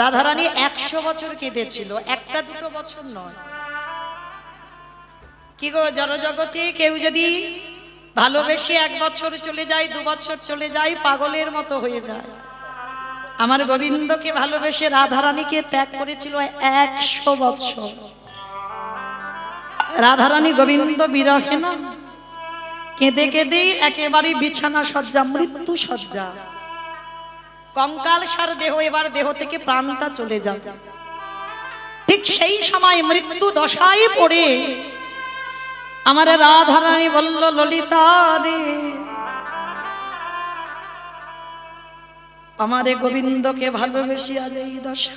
রাধারানী 100 বছর কেঁদেছিল, একটা দুটো বছর নয়। কি গো, জড়জগতে কেউ যদি ভালোবেসে 1 বছর চলে যায়, 2 বছর চলে যায়, পাগলের মতো হয়ে যায়। আমার গোবিন্দকে ভালোবেসে রাধারানীকে ত্যাগ করেছিল 100 বছর। রাধারানী গোবিন্দ বিরহে না কেঁদে কেঁদে একেবারে বিছানা সজ্জা, মৃত্যু সজ্জা, কঙ্কাল সার দেহ, এবার দেহ থেকে প্রাণটা চলে যায়। ঠিক সেই সময় মৃত্যু দশায় পড়ে আমার রাধারানী বলল, ললিতা রে, আমারে গোবিন্দকে ভালোবেসে আজ এই দশা,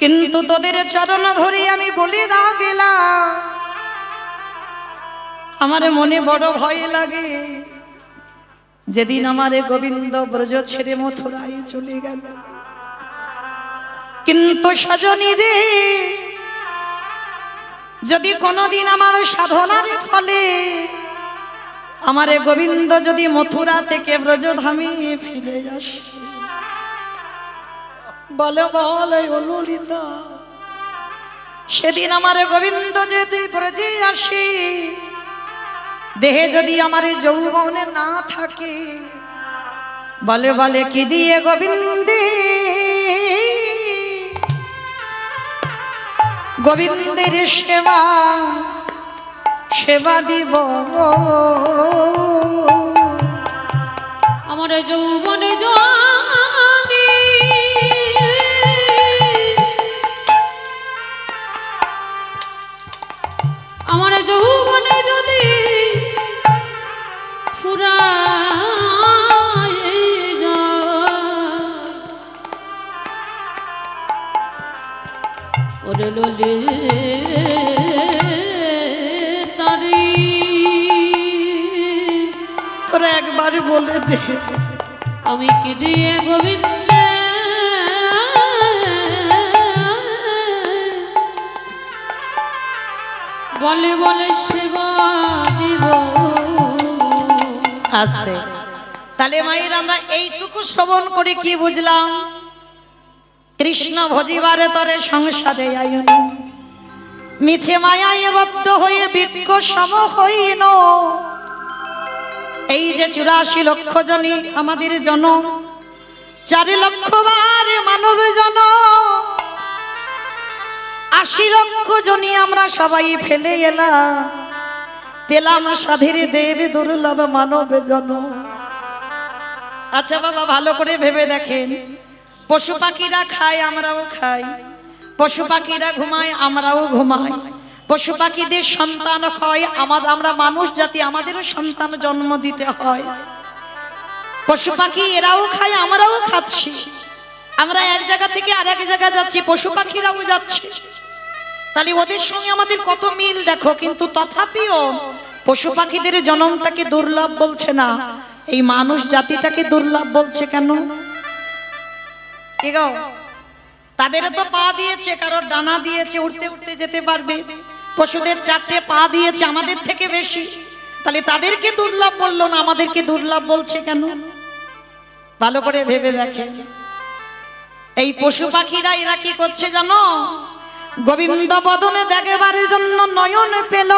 কিন্তু তোদের চরণ ধরে আমি বলে না গেলাম, আমার মনে বড় ভয় লাগে। যেদিন আমারে গোবিন্দ ব্রজ ছেড়ে মথুরায় চলে গেল, কিন্তু সজনী রে, যদি কোনদিন আমার সাধনার ফলে আমারে গোবিন্দ যদি মথুরা থেকে ব্রজধামে ফিরে আসে, বলে বলে ও ললিতা, সেদিন আমারে গোবিন্দ যদি ব্রজে আসে, দেহে যদি আমার যৌবনে না থাকে, বলে বলে কি দিয়ে গোবিন্দে গোবিন্দের সেবা সেবা দিব, আমার যৌবনে যদি আমার যৌবনে যদি ফুরায় যায়, ওরে ললে তারি, তোরা একবার বলে দে, আমি কি দিয়ে গোবিন্দ বলে বলে সেবা দিব। আসতে তাহলে মায়ের আমরা এইটুকু শ্রবণ করে কি বুঝলাম? কৃষ্ণ ভজিবারে তরে সংসারে আইন, মিছে মায়ায় বদ্ধ হয়ে বৃক্ষ সম হইন। এই যে 84 লক্ষ জনী আমাদের জনম, 4 লক্ষ বার মানব জনম, 80 লক্ষ জনী আমরা সবাই ফেলে এলাম, পেলাম সাধীর দেব দুর্লভ মানব জনম। আচ্ছা বাবা, ভালো করে ভেবে দেখেন, পশু পাখিরা খায়, আমরাও খাই, পশু পাখিরা ঘুমায়, আমরাও ঘুমাই, পশু পাখিদের সন্তান হয়, আমরা মানুষ জাতি, আমাদেরও সন্তান জন্ম দিতে হয়। পশু পাখি এরাও খায়, আমরাও খাচ্ছি, আমরা এক জায়গা থেকে আরেক জায়গা যাচ্ছি, পশু পাখিরাও যাচ্ছে। তাহলে ওদের সঙ্গে আমাদের কত মিল দেখো, কিন্তু তথাপিও পশু পাখিদের জন্মটাকে দুর্লভ বলছে না, এই মানুষ জাতিটাকে দুর্লভ বলছে কেন? কি গো, তাদেরও তো পা দিয়েছে, কারোর ডানা দিয়েছে, উঠতে উঠতে যেতে পারবে, পশুদের 4টে পা দিয়েছে, আমাদের থেকে বেশি, তাহলে তাদেরকে দুর্লভ বললো না, আমাদেরকে দুর্লভ বলছে কেন? ভালো করে ভেবে দেখেন। এই পশু পাখিরা এরা কি করছে জানো? গোবিন্দ বদনে দেখবার জন্য নয়ন পেল,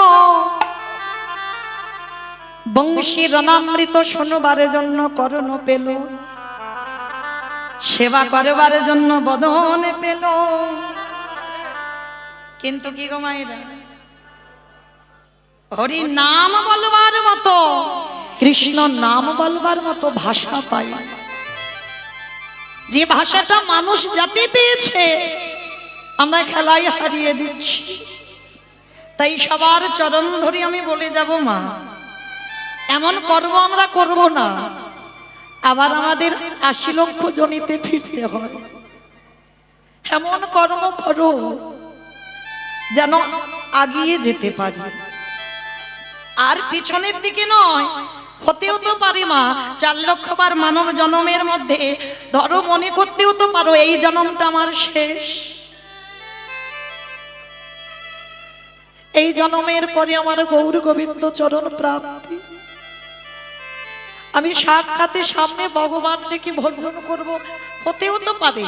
বংশী রণামৃত শোনবার জন্য করণ পেল, সেবা করবার জন্য বদন পেল, কিন্তু কি গো মায়েরা, হরি নাম বলবার মতো, কৃষ্ণ নাম বলবার মতো ভাষা পাই, যে ভাষাটা মানুষ জাতি পেয়েছে আমরা খেলায় হারিয়ে দিচ্ছি। তাই সবার চরণ ধরে আমি বলে যাব, মা এমন কর্ম আমরা করব না, আবার আমাদের 80 লক্ষ জনিতে ফিরতে হয়। এমন কর্ম করো যেন আগিয়ে যেতে পারি, আর পিছনের দিকে নয়। হতেও তো পারে মা 4 লক্ষ বার মানব জন্মের মধ্যে ধরো মনে করতেও তো পারো এই জন্মটা আমার শেষ, এই জন্মের পরে আমার গৌর গোবিন্দ চরণ প্রাপ্তি, আমি সাক্ষাতের সামনে ভগবান ডেকে ভজন করব, হতেও তো পারে।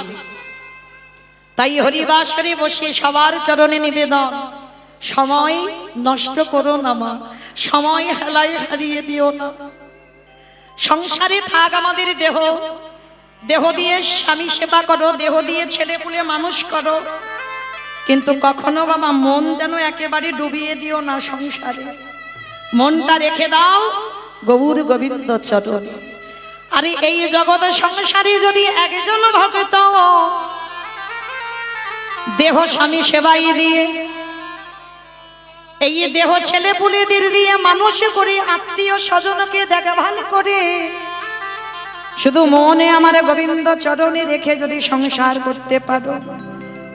তাই হরিবাসরে বসে সবার চরণে নিবেদন, সময় নষ্ট করো না মা, সময় হেলায় হারিয়ে দিও না। সংসারে থাক আমাদের দেহ, দেহ দিয়ে স্বামী সেবা করো, দেহ দিয়ে ছেলে পুলে মানুষ করো, কিন্তু কখনো বাবা মন যেন একেবারে ডুবিয়ে দিও না সংসারে। মনটা রেখে দাও গৌর গোবিন্দ চরণে। আরে এই জগৎ সংসারে যদি একজন ভক্ত দেহ স্বামী সেবাই দিয়ে, এই দেহ ছেলে পুলেদের দিয়ে মানুষ করে, আত্মীয় স্বজনকে দেখভাল করে, শুধু মনে আমার গোবিন্দ চরণে রেখে যদি সংসার করতে পারো,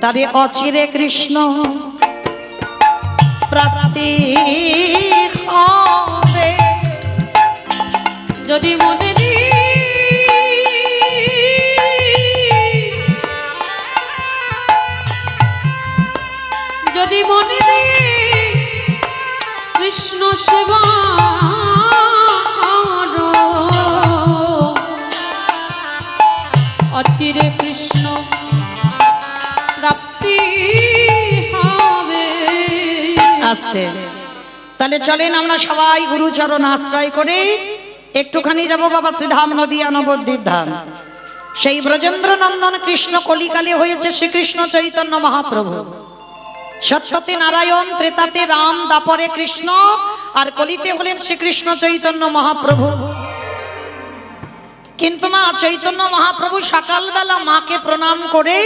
তারে অচিরে কৃষ্ণ প্রাপ্তি হবে। যদি মনে যদি মনে কৃষ্ণ সেবা করো, অচিরে কৃষ্ণ প্রাপ্তি হবে। আস্তে তাহলে চলেন আমরা সবাই গুরুচরণ আশ্রয় করে একটুখানি যাব বাবা শ্রীধাম নদিয়া নবদ্বীপ ধাম। সেই ব্রজেন্দ্র নন্দন কৃষ্ণ কলিকালে হয়েছে শ্রীকৃষ্ণ চৈতন্য মহাপ্রভু। সত্যতে নারায়ণ, ত্রেতাতে রাম, দাপরে কৃষ্ণ, আর কলিতে হলেন শ্রীকৃষ্ণ চৈতন্য মহাপ্রভু। কিন্তু মা চৈতন্য মহাপ্রভু সকালবেলা মাকে প্রণাম করে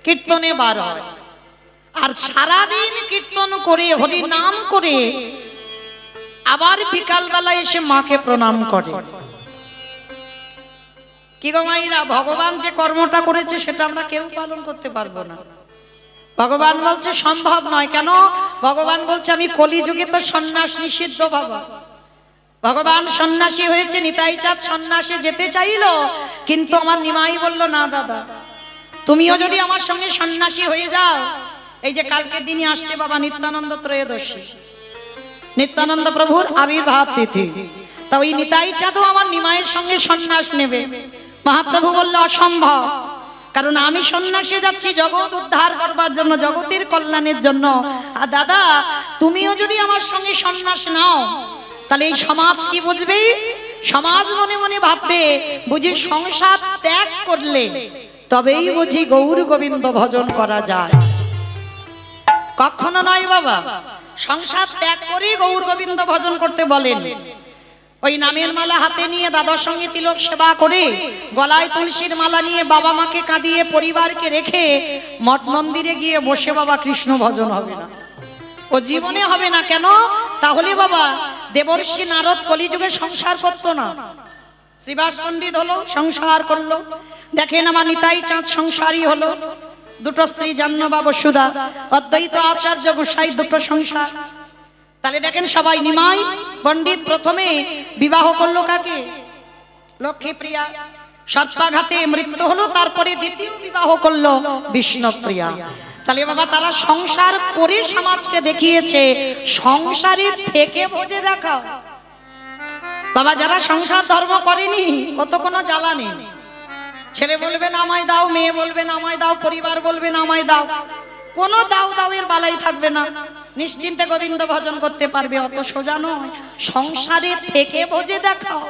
কীর্তনে বার হয়, আর সারাদিন কীর্তন করে হরি নাম করে আবার বিকালবেলা এসে মাকে প্রণাম করে। কি গো মাইরা, ভগবান যে কর্মটা করেছে সেটা আমরা কেউ পালন করতে পারবো না। ভগবান বলছে সম্ভব নয়। কেন? ভগবান বলছে আমি কলিযুগে তো সন্ন্যাস নিষিদ্ধ বাবা। ভগবান সন্ন্যাসী হয়েছে, নিতাই চাঁদ সন্ন্যাসে যেতে চাইলো, কিন্তু আমার নিমাই বলল না দাদা, তুমিও যদি আমার সঙ্গে সন্ন্যাসী হয়ে যাও, এই যে কালকের দিনই আসছে বাবা নিত্যানন্দ ত্রয়োদশী, নিত্যানন্দ প্রভুর আবির্ভাব তিথি, তা ওই নিতাই চাঁদও আমার নিমাইয়ের সঙ্গে সন্ন্যাস নেবে। মহাপ্রভু বলল অসম্ভব, কারণ আমি সন্ন্যাসে যাচ্ছি জগৎ উদ্ধার করবার জন্য, জগতের কল্যাণের জন্য। আর দাদা তুমিও যদি আমার সঙ্গে সন্ন্যাস নাও, তাহলে এই সমাজ কি বুঝবে? সমাজ মনে মনে ভাববে বুঝি সংসার ত্যাগ করলে তবেই বুঝি গৌর গোবিন্দ ভজন করা যায়। কখনো নয় বাবা, সংসার ত্যাগ করে গৌর গোবিন্দ ভজন করতে বলেন। ওই নামের মালা হাতে নিয়ে দাদার সঙ্গে তিলক সেবা করে, গলায় তুলসীর মালা নিয়ে বাবা মাকে কাঁদিয়ে পরিবারকে রেখে মঠ মন্দিরে গিয়ে বসে বাবা কৃষ্ণ ভজন হবে না, ও জীবনে হবে না। কেন? তাহলে বাবা দেবর্ষি নারদ কলিযুগে সংসার করতো না, শ্রীবাস পণ্ডিত হলো সংসার করলো। দেখেন আমার নিতাই চাঁদ সংসারী হলো, দুটো স্ত্রী জাহ্নবা বসুধা, অদ্বৈত আচার্য গোসাই দুটো সংসার। তাহলে দেখেন সবাই, নিমাই পণ্ডিত প্রথমে বিবাহ করলো কাকে? লক্ষ্মীপ্রিয়া। সর্পাঘাতে মৃত্যু হলো, তারপরে দ্বিতীয় বিবাহ করলো বিষ্ণুপ্রিয়া। তাহলে বাবা তারা সংসার করে সমাজকে দেখিয়েছে সংসারে থেকে ভোজে দেখাও। বাবা যারা সংসার ধর্ম করেনি কত কোনো জ্বালা নেই। ছেলে বলবে না আমায় দাও, মেয়ে বলবে না আমায় দাও, পরিবার বলবে না আমায় দাও, কোনো দাও দাওয়ের বালাই থাকবে না, নিশ্চিন্তে গোবিন্দ ভজন করতে পারবে। অত সোজা নয়, সংসারে থেকে ভোজে দেখাও।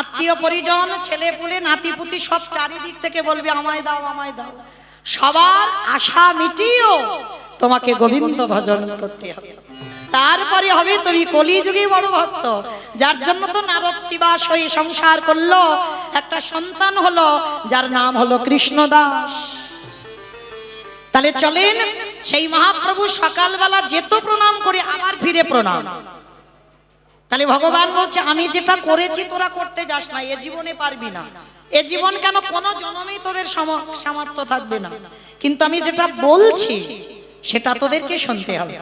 আত্মীয় পরিজন, ছেলে পুলে, নাতিপুতি সব চারিদিক থেকে বলবে আমায় দাও আমায় দাও। সবার আশা মিটিয়েও তোমাকে গোবিন্দ ভজন করতে হবে, তারপরে হবে তুমি কলিযুগে বড় ভক্ত। যার জন্য তো নারদ শ্রীবাস হয়ে সংসার করলো, একটা সন্তান হলো যার নাম হলো কৃষ্ণদাস। তাহলে চলেন সেই মহাপ্রভু সকালবেলা যেত প্রণাম করে আবার ফিরে প্রণাম। তাহলে ভগবান বলছে আমি যেটা করেছি তোরা করতে যাস না, এ জীবনে পারবি না। এ জীবন কেন, কোন জন্মেই তোদের সামর্থ্য থাকবে না, কিন্তু আমি যেটা বলছি সেটা তোদেরকে শুনতে হবে।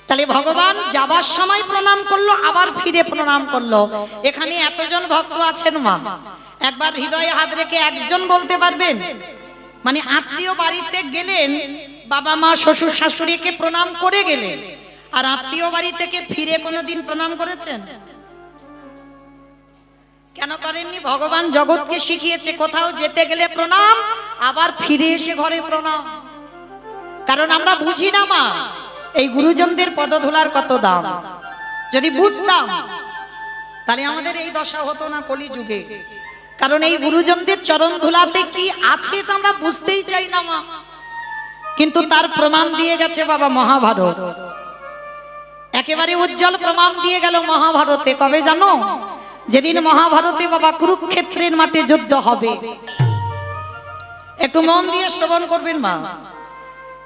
তাহলে ভগবান যাবার সময় প্রণাম করলো, আবার ফিরে প্রণাম করলো। এখানে এতজন ভক্ত আছেন মা, একবার হৃদয়ে হাত রেখে একজন বলতে পারবেন? মানে আত্মীয় বাড়িতে গেলেন, বাবা মা শ্বশুর শাশুড়িকে প্রণাম করে গেলেন, আর আত্মীয় বাড়ি থেকে ফিরে কোনোদিন প্রণাম করেছেন? কেন করেননি? ভগবান জগৎকে শিখিয়েছে কোথাও যেতে গেলে প্রণাম, আবার ফিরে এসে ঘরে প্রণাম। কারণ আমরা বুঝি না মা এই গুরুজনদের পদধূলার কত দাম। যদি বুঝতাম তাহলে আমাদের এই দশা হতো না কলিযুগে। কারণ এই গুরুজনদের চরণ ধুলাতে কি আছে তা আমরা বুঝতেই চাই না মা। কিন্তু তার প্রমাণ দিয়ে গেছে বাবা মহাভারত, একেবারে উজ্জ্বল প্রমাণ দিয়ে গেল মহাভারতে। কবে জানো? যেদিন মহাভারতে বাবা কুরুক্ষেত্রের মাঠে যুদ্ধ হবে। একটু মন দিয়ে শ্রবণ করবেন মা।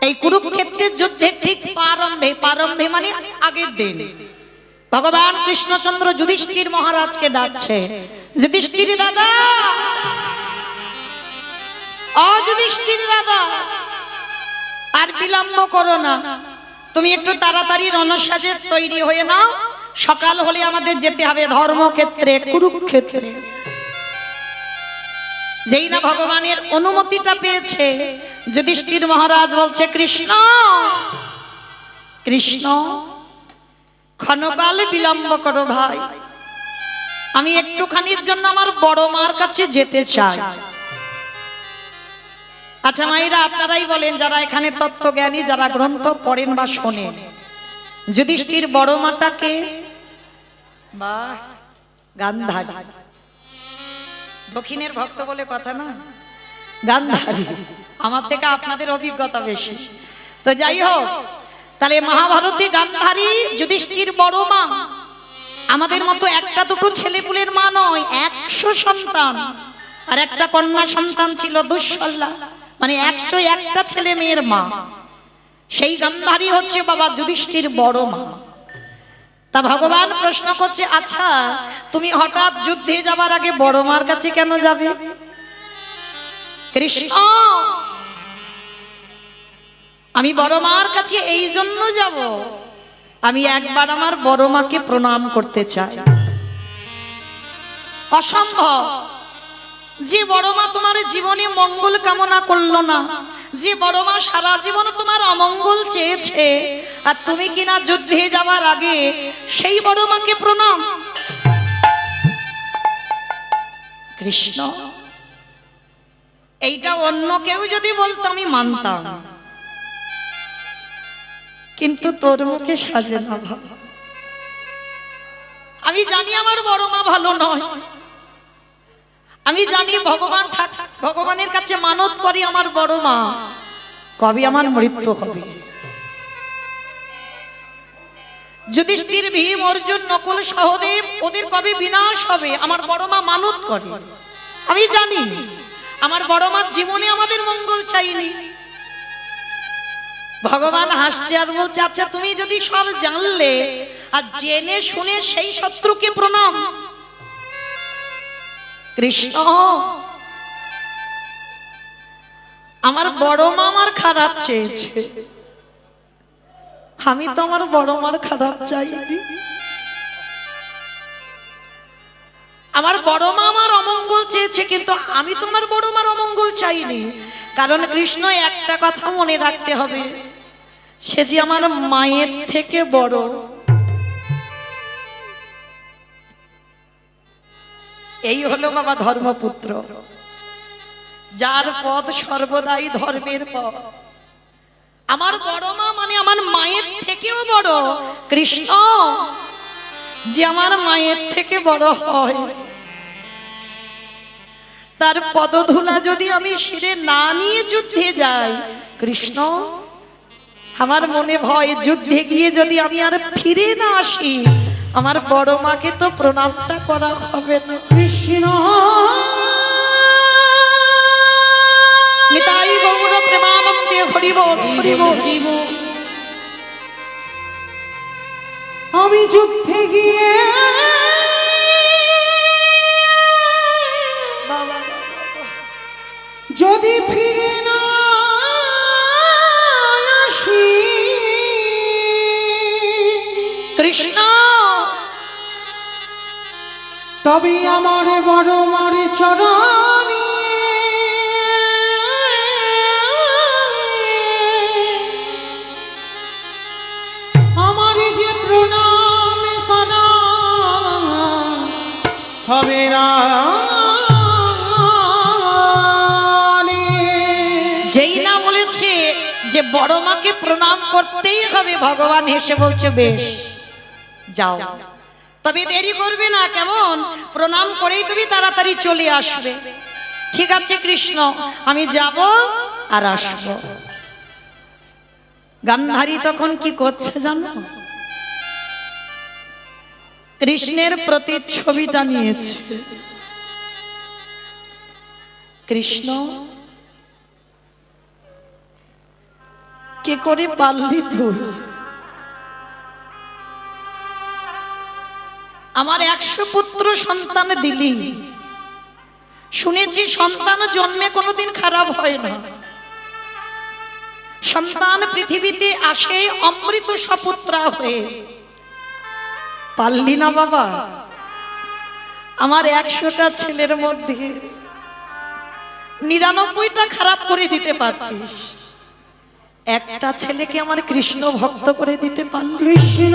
এই কুরুক্ষেত্রের যুদ্ধের ঠিক প্রারম্ভে মানে আগের দিন ভগবান কৃষ্ণচন্দ্র যুধিষ্ঠির মহারাজকে ডাকছে, যুধিষ্ঠির দাদা, যুধিষ্ঠির দাদা, আর বিলম্ব করো না, তুমি একটু তাড়াতাড়ি রণসাজে তৈরি হয়ে নাও, সকাল হলে আমাদের যেতে হবে ধর্মক্ষেত্রে, কুরুক্ষেত্রে। যেই না ভগবানের অনুমতিটা পেয়েছে, যুধিষ্ঠির মহারাজ বলছে, কৃষ্ণ কৃষ্ণ ক্ষণকাল বিলম্ব করো ভাই, আমি একটুখানির জন্য আমার বড় মার কাছে যেতে চাই। আচ্ছা মায়েরা, আপনারাই বলেন যারা এখানে তত্ত্বজ্ঞানী, যারা গ্রন্থ পড়েন বা শোনেন, যুধিষ্ঠির বড় মাটাকে বা গান্ধারী, দক্ষিণের ভক্ত বলে কথা না, গান্ধারী। আমার থেকে আপনাদের অভিজ্ঞতা বেশি। তো যাই হোক, তাহলে মহাভারতে গান্ধারী যুধিষ্ঠির বড় মা। আমাদের মতো একটা দুটো ছেলেপুলের মা নয়, 100 সন্তান, আর একটা কন্যা সন্তান ছিল দুঃশলা, মানে 101টা ছেলে মেয়ের মা। সেই গান্ধারী হচ্ছে বাবা যুধিষ্ঠির বড় মা। তা ভগবান প্রশ্ন করছে, আচ্ছা তুমি হঠাৎ যুদ্ধে যাবার আগে বড় মার কাছে কেন যাবে? কৃষ্ণ, আমি বড় মার কাছে এই জন্য যাব, আমি একবার আমার বড় মাকে প্রণাম করতে চাই। অসম্ভব। যে বড় মা তোমার জীবনে মঙ্গল কামনা করলো না, যে বড় মা সারা জীবন তোমার অমঙ্গল চেয়েছে, আর তুমি কিনা যুদ্ধে যাবার আগে সেই বড় মাকে প্রণাম। কৃষ্ণ, এইটা অন্য কেউ যদি বলতো আমি মানতাম, কিন্তু তোর মুখে সাজে না। আমি জানি আমার বড় মা ভালো নয়, আমি জানি ভগবানের কাছে মানত করি আমার বড় মা কবে আমার মৃত্যু হবে। যুধিষ্ঠির, ভীম, অর্জুন, নকুল, সহদেব, ওদের কবে বিনাশ হবে আমার বড় মা মানত করে। আমি জানি আমার বড় মা জীবনে আমাদের মঙ্গল চাইনি। ভগবান হাসছে আর বলছে, আচ্ছা তুমি যদি সব জানলে আর জেনে শুনে সেই শত্রুকে প্রণাম। কৃষ্ণ, আমার বড় মা আমার খারাপ চেয়েছে, আমি তো আমার বড় মার খারাপ চাইনি। আমার বড় মা আমার অমঙ্গল চেয়েছে, কিন্তু আমি তো আমার বড় মার অমঙ্গল চাইনি। কারণ কৃষ্ণ, একটা কথা মনে রাখতে হবে, সে যে আমার মায়ের থেকে বড়। এই হলো বাবা ধর্মপুত্র, যার পদ সর্বদাই ধর্মের পদ। আমার বড় মা মানে আমার মায়ের থেকেও বড়। কৃষ্ণ, যে আমার মায়ের থেকে বড় হয়, তার পদধূলা যদি আমি শিরে না নিয়ে যুদ্ধে যাই, কৃষ্ণ আমার মনে ভয়, যুদ্ধে গিয়ে যদি আমি আর ফিরে না আসি, আমার বড় মাকে তো প্রণামটা করা হবে না। কৃষ্ণ, নিতাই গৌর প্রেমানন্দে হরি বল, হরি বল। আমি যুদ্ধে গিয়ে যদি ফিরে না আসি, কৃষ্ণ তবে আমার বড় মার চরণে আমার যে প্রণাম করা হবে না। যেই না বলেছে যে বড় মাকে প্রণাম করতেই হবে, ভগবান হেসে বলছে বেশ যাও, তবে দেরি করবে না, কেমন প্রণাম করেই তুমি তাড়াতাড়ি চলে আসবে। ঠিক আছে কৃষ্ণ, আমি যাব আর আসব। গান্ধারী তখন কি করছে জানো? কৃষ্ণের প্রতিচ্ছবিটা নিয়েছে। কৃষ্ণ কে করে পারলি তুই? আমার 100 পুত্র সন্তান দিলি, শুনেছি সন্তান জন্মে কোনোদিন খারাপ হয় না, সন্তান পৃথিবীতে আসে অমৃত সপুত্রা হয়ে। পারলি না বাবা? আমার 100টা ছেলের মধ্যে 99টা খারাপ করে দিতে পারতিস, একটা ছেলেকে আমার কৃষ্ণ ভক্ত করে দিতে পারলি। কৃষ্ণ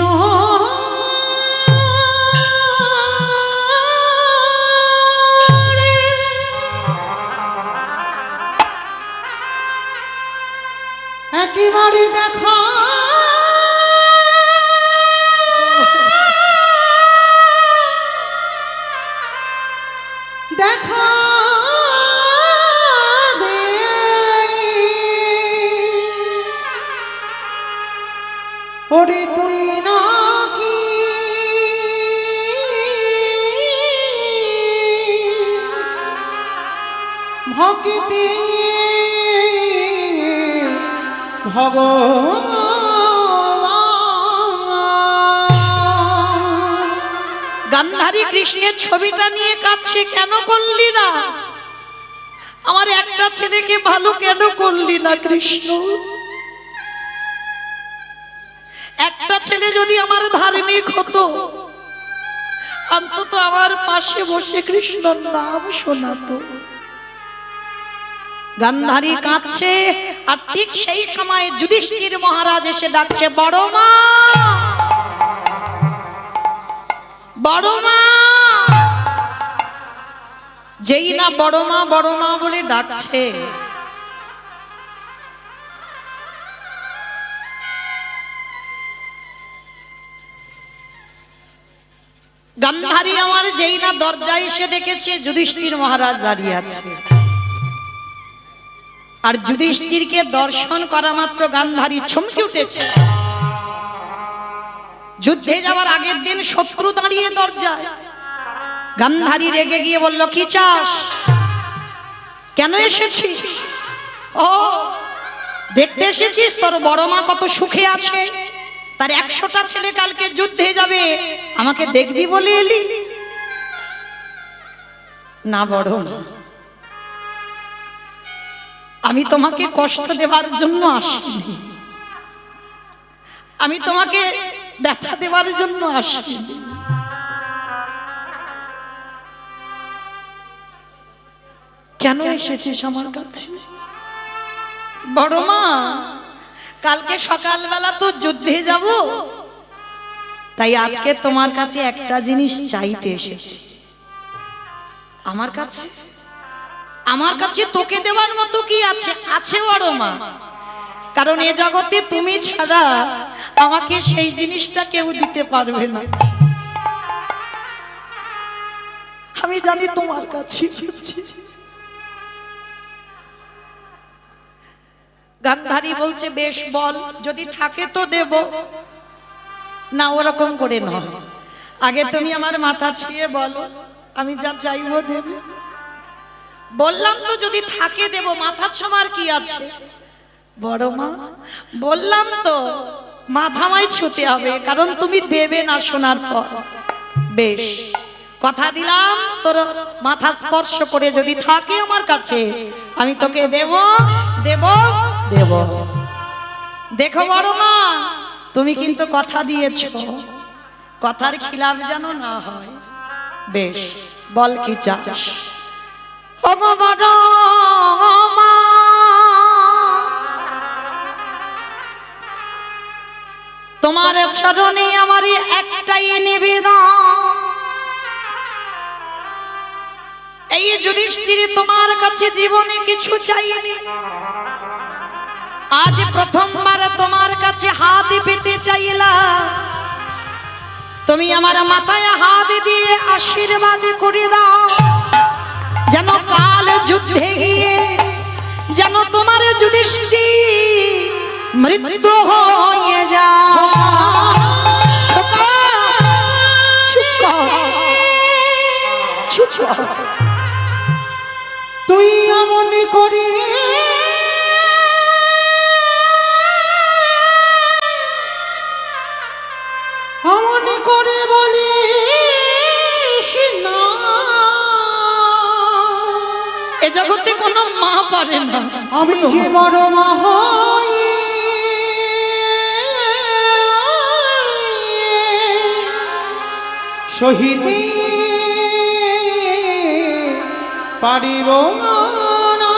একেবারে দেখা দেখা দে, ওরে তুই নাকি ভক্তি ভগবান। গান্ধারী কৃষ্ণের ছবিটা নিয়ে কাঁদছে, কেন করলি না? আমার একটা ছেলেকে ভালো কেন করলি না কৃষ্ণ? একটা ছেলে যদি আমার ধার্মিক হতো, অন্তত আমার পাশে বসে কৃষ্ণর নাম শোনাতো। গান্ধারী কাঁদছে, আর ঠিক সেই সময় যুধিষ্ঠির মহারাজ এসে ডাকছে, বড় মা, বড় মা। যেই না বড় মা বড় মা বলে ডাকছে, গান্ধারী আমার যেই না দরজায় এসে দেখেছে যুধিষ্ঠির মহারাজ দাঁড়িয়ে আছে, আর যুধিষ্ঠিরকে দর্শন করা মাত্র গান্ধারী চমকে উঠেছে। যুদ্ধে যাওয়ার আগের দিন শত্রু দাঁড়িয়ে দরজায়, গান্ধারী রেগে গিয়ে বলল, কি চাস, কেন এসেছিস? ও দেখতে এসেছিস তোর বড় মা কত সুখে আছে, তার 100টা ছেলে কালকে যুদ্ধে যাবে, আমাকে দেখবি বলে এলি? না বড় মা, আমি তোমাকে কষ্ট দেওয়ার জন্য আসিনি, আমি তোমাকে ব্যথা দেওয়ার জন্য আসিনি। কেন এসেছিস আমার কাছে? বড় মা, কালকে সকালবেলা তো যুদ্ধে যাব, তাই আজকে তোমার কাছে একটা জিনিস চাইতে এসেছি। আমার কাছে? আমার কাছে তোকে দেওয়ার মতো কি আছে? আছে বড় মা, কারণ এ জগতে তুমি ছাড়া আমাকে সেই জিনিসটা কেউ দিতে পারবে না। আমি জানি তোমার কাছে। গান্ধারী বলছে, বেশ বল, যদি থাকে তো দেব। না, ওরকম করে নয়, আগে তুমি আমার মাথা ছুঁয়ে বলো, আমি যা চাইবো দেবে। বললাম তো যদি থাকে দেব, মাথা ছোঁয়ার কি আছে? বড় মা, বললাম তো মাথা আমায় ছুঁতে হবে, কারণ তুমি দেবে না শোনার পর। বেশ, কথা দিলাম, তোর মাথা স্পর্শ করে যদি থাকে আমার কাছে, আমি তোকে দেব দেব দেব। দেখো বড় মা, তুমি কিন্তু কথা দিয়েছো, কথার খিলাফ যেন না হয়। বেশ, বল কি চাস? ও বড় মা, তোমার চরণে আমার একটাই নিবেদন, এই যুধিষ্ঠির তোমার কাছে জীবনে কিছু চাইনি, আজ প্রথমবার তোমার কাছে হাত পেতে চাইলা, তুমি আমার মাথায় হাত দিয়ে আশীর্বাদ করে দাও, যেন কাল যুদ্ধে গিয়ে যেন তোমার যুধিষ্ঠির মৃত্যু হয়ে যায়। চুপ কর। তুই এমন করি এমন করে বলিস না, এ জগতে কোনো মা পারে না। আমি যে বড় মা হই শহীদ পারিব না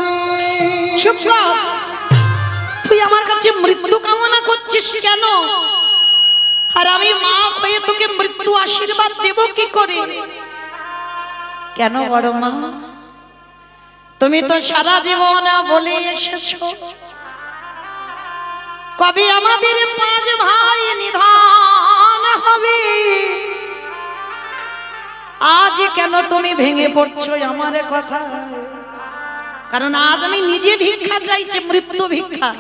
রে। চুপ কর। তুই আমার কাছে মৃত্যু কামনা করছিস কেন? আর আমি মা হয়ে তোকে মৃত্যু আশীর্বাদ দেব কি করে? কেন বড় মা? তুমি তো সারা জীবন বলে এসেছো কবে আমাদের 5 ভাই নিধন হবে। আজ কেন তুমি ভেঙে পড়ছো আমার কথা? কারণ আজ আমি নিজে ভিক্ষা চাইছি, মৃত্যু ভিক্ষা।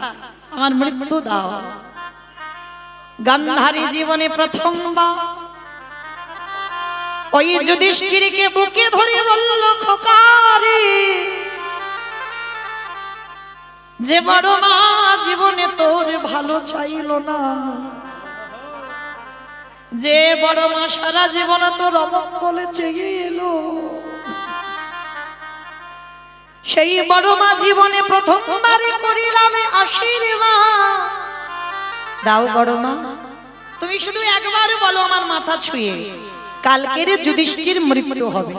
আমার মৃত্যু দাও। গান্ধারী জীবনে প্রথমবার ওই যুধিষ্ঠিরকে বুকে ধরে বলল, খোকারে, যে বড় মা জীবনে তোর ভালো চাইল না, যে বড় মা সারা জীবন তোর অমঙ্গলে চেয়ে এলো, সেই বড় মা জীবনে প্রথমবারে করিলাম আশীর্বাদ দাও বড় মা। তুমি শুধু একবার বলো আমার মাথা ছুঁয়ে, কালকের যুধিষ্ঠির মৃত্যু হবে।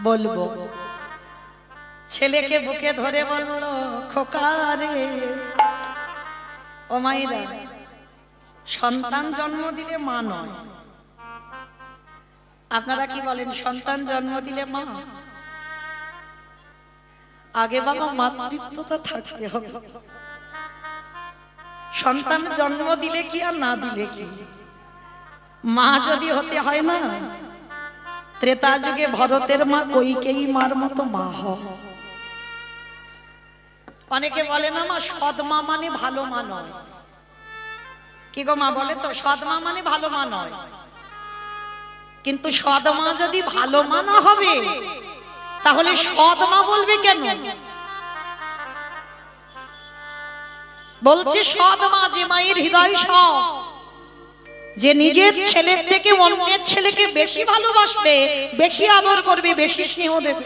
বলবো। ছেলেকে বুকে ধরে বলল, খোকারে, ও মাইরা, সন্তান জন্ম দিলে মা নয়। আপনারা কি বলেন? সন্তান জন্ম দিলে মা? আগে বাবা মাতৃত্বটা থাকতে হবে। সন্তান জন্ম দিলে কি আর না দিলে কি, মা যদি হতে হয় না, ত্রেতা যুগে ভরতের মা কইকেয়ী মার মতো মা হয়। অনেকে বলে না মা সৎ মা মানে ভালো মা নয়। কি গো মা বলে তো, সৎ মা মানে ভালো মা নয়। কিন্তু সৎ মা যদি ভালো মা না হবে, তাহলে সৎ মা বলবে কেন? বলছে সৎ মা যে মায়ের হৃদয় সৎ, যে নিজের ছেলের থেকে অন্যের ছেলেকে বেশি ভালোবাসবে, বেশি আদর করবে, বেশি স্নেহ দেবে,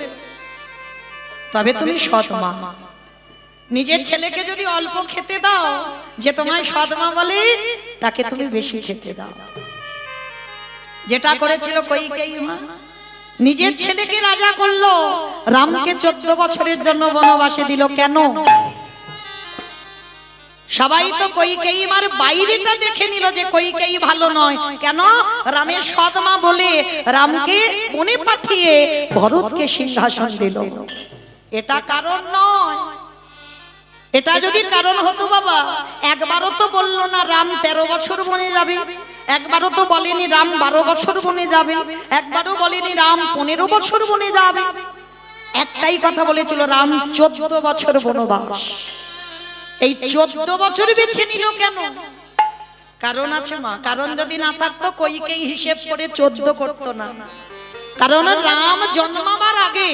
তবে তুমি সৎ মা। নিজের ছেলেকে যদি অল্প খেতে দাও, যে তোমায় সৎ মা বলে, তাকে তুমি বেশি খেতে দাও। যেটা করেছিল কইকেয়ী মা, নিজের ছেলেকে রাজা করলো, রামকে 14 বছরের জন্য বনবাসে দিল। কেন? সবাই তো কইকেয়ী মার বাইরেটা দেখে নিল যে কইকেয়ী ভালো নয়। কেন? রামের সৎ মা বলে রামকে বনে পাঠিয়ে ভরতকে সিংহাসন দিল। এটা কারণ নয়। এটা যদি কারণ হতো বাবা, একবারও তো বললো না রাম 13 বছর বনে যাবে, একবারও তো বলেনি রাম 12 বছর বনে যাবে, একবারও বলেনি রাম 15 বছর বনে যাবে। একটাই কথা বলেছিল, রাম 14 বছর বনবাস। এই 14 বছর বেছে নিল কেন? কারণ আছে মা। কারণ যদি না থাকতো কইকেই হিসেব করে 14 করতো না। কারণ রাম জন্মাবার আগে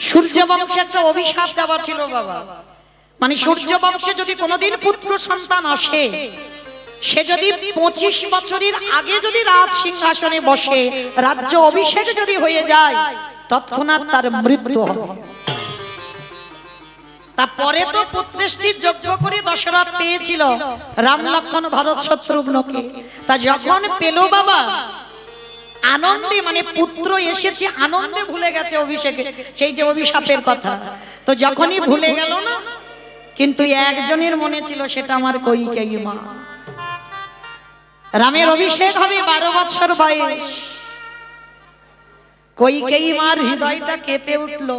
সূর্য বংশে একটা অভিশাপ দেওয়া ছিল বাবা। মানে সূর্য বংশে যদি কোনোদিন পুত্র সন্তান আসে, সে যদি 25 বছরের আগে যদি রাজ সিংহাসনে বসে, রাজ্য অভিষেক যদি হয়ে যায়, তৎক্ষণাৎ তার মৃত্যু হবে। তারপরে তো পুত্রেষ্টি যজ্ঞ করে দশরথ পেয়েছিল রাম লক্ষ্মণ ভরত শত্রুঘ্নকে। তা যখন পেল বাবা, আনন্দে, মানে পুত্র এসেছে আনন্দে ভুলে গেছে অভিষেকে, সেই যে অভিশাপের কথা। তো যখনই ভুলে গেল না, কিন্তু একজনের মনে ছিল, সেটা আমার কইকেয়ী মা। রামের অভিষেক হবে 12 বছর বয়স। কইকেয়ী মার হৃদয়টা কেঁপে উঠল।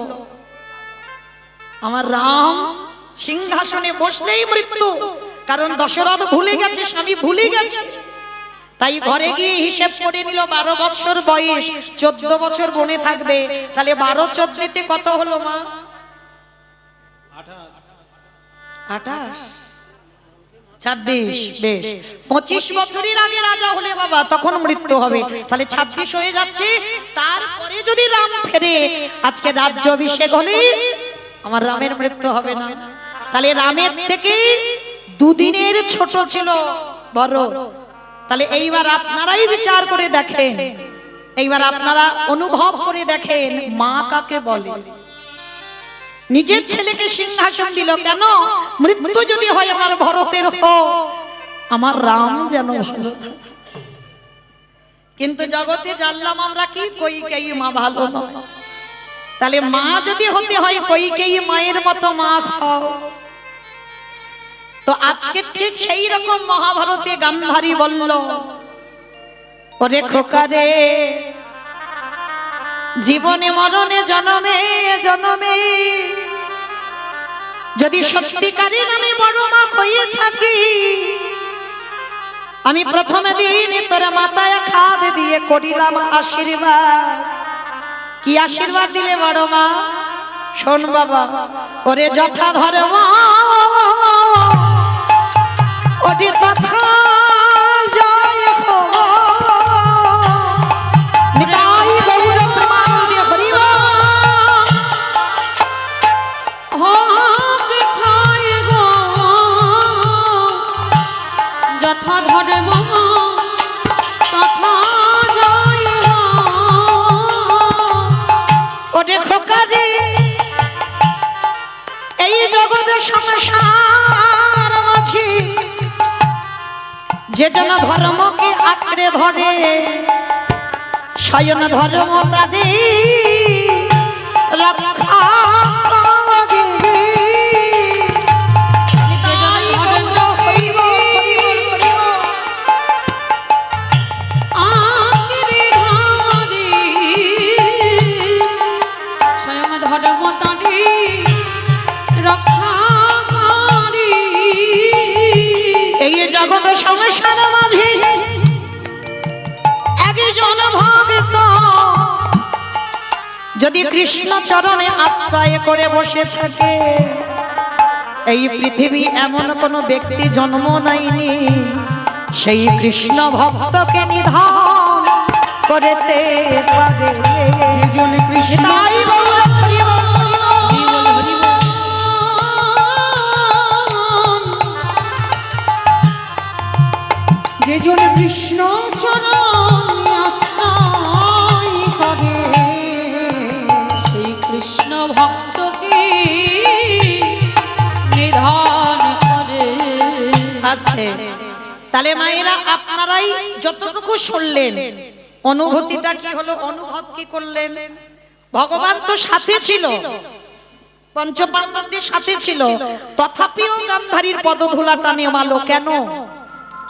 আমার রাম সিংহাসনে বসলেই মৃত্যু, কারণ দশরথ ভুলে গেছে, স্বামী ভুলে গেছে। তাই ঘরে গিয়ে হিসেব করে নিল 12 বছর বয়স, 14 বছর বনে থাকবে। তাহলে 12 14 কত হলো মা? 28 26, বেশ 25 বছরের আগে রাজা হলে বাবা তখন মৃত্যু হবে, তাহলে 26 হয়ে যাচ্ছে। তারপরে যদি রাম ফেরে, আজকে রাজ্য অভিষেক হলে আমার রামের মৃত্যু হবে না। তাহলে রামের থেকে 2 দিনের ছোট ছিল বড়। তাহলে এইবার আপনারাই বিচার করে দেখেন, এইবার আপনারা অনুভব করে দেখেন মা কাকে বলে। নিজের ছেলেকে সিংহাসন দিল কেন? মৃত্যু যদি হয় আমার ভরতের হোক, আমার রাম যেন ভালো থাকে। কিন্তু জগতে জানলাম আমরা কি কইকেয়ী মা ভালো নয়। তাহলে মা যদি হতে হয় কইকেয়ী মায়ের মতো মা খাও। তো আজকে ঠিক সেই রকম মহাভারতে গান্ধারী বলল, ওরে খোকারে, জীবনে মরণে জনমে জনমে যদি সত্যিকারের আমি বড় মা হয়ে থাকি, আমি প্রথমে দিন তোর মাথায় খাদ দিয়ে করিলাম আশীর্বাদ। কি আশীর্বাদ দিলে বড় মা? শোন বাবা, ওরে যথা ধর্ম ওটি তথা জয় হো। নিতাই গৌর প্রমাণ দিয়ে হরি বল। হক খায় গো যথা ধর্ম তথা জয় হো। ওরে খোকারে, এই জগৎ সংসার মাঝি যে জন ধর্মকে আঁকড়ে ধরে, স্বয়ং ধর্ম তারে রক্ষা করে। নিতাই গৌর হরি বল, হরি বল, হরি বল। আঁকড়ে ধরে স্বয়ং ধর্ম তারে রক্ষা করে। এই জগৎ সংসার মাঝে একজন ভক্ত যদি কৃষ্ণ চরণে আশ্রয় করে বসে থাকে, এই পৃথিবী এমন কোন ব্যক্তি জন্ম নেয়নি সেই কৃষ্ণ ভক্তকে নিধন করতে পারে। যেজন কৃষ্ণ নিতাই গৌর হরি বল, হরি বল। হরি বল, হরি বল। যেজন কৃষ্ণ চরণ আশ্রয় করে, সেই কৃষ্ণ ভক্তকে নিধন করে। আস্তে। তাহলে মায়েরা আপনারাই যতটুকু শুনলেন, অনুভূতিটা কি হলো, অনুভব কি করলেন? ভগবান তো সাথে ছিল, পঞ্চপাণ্ডবদের সাথে ছিল, তথাপিও গান্ধারীর পদধূলাটা নেওয়ালো কেন?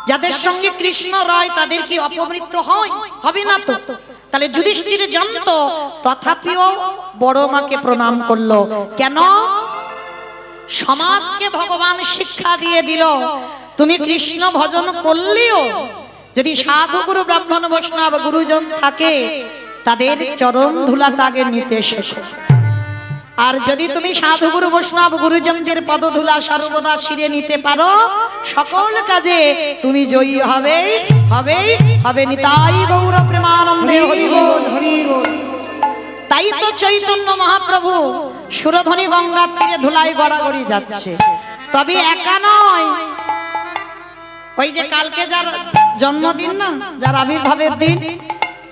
যাদের সঙ্গে কৃষ্ণ রয় তাদের কি অপমৃত্যু হয়? হবে না তো। তাহলে যুধিষ্ঠির জানতো, তথাপিও বড় মাকে প্রণাম করলো কেন? সমাজকে ভগবান শিক্ষা দিয়ে দিল, তুমি কৃষ্ণ ভজন করলেও যদি সাধু গুরু ব্রাহ্মণ বৈষ্ণব গুরুজন থাকে, তাদের চরণ ধুলাটা আগে নিতে শেখো। আর যদি তুমি সাধু গুরু বৈষ্ণব গুরুজনদের পদধূলা সর্বদা শিরে নিতে পারো, সকল কাজে তুমি জয়ী হবে হবে হবে। নিতাই গৌর প্রেমানন্দে হরি বল, হরি বল। তাই তো চৈতন্য মহাপ্রভু সুরধনী গঙ্গার তীরে ধুলায় গড়াগড়ি যাচ্ছে। তবে একা নয়, ওই যে কালকে যার জন্মদিন না, যার আবির্ভাবের দিন,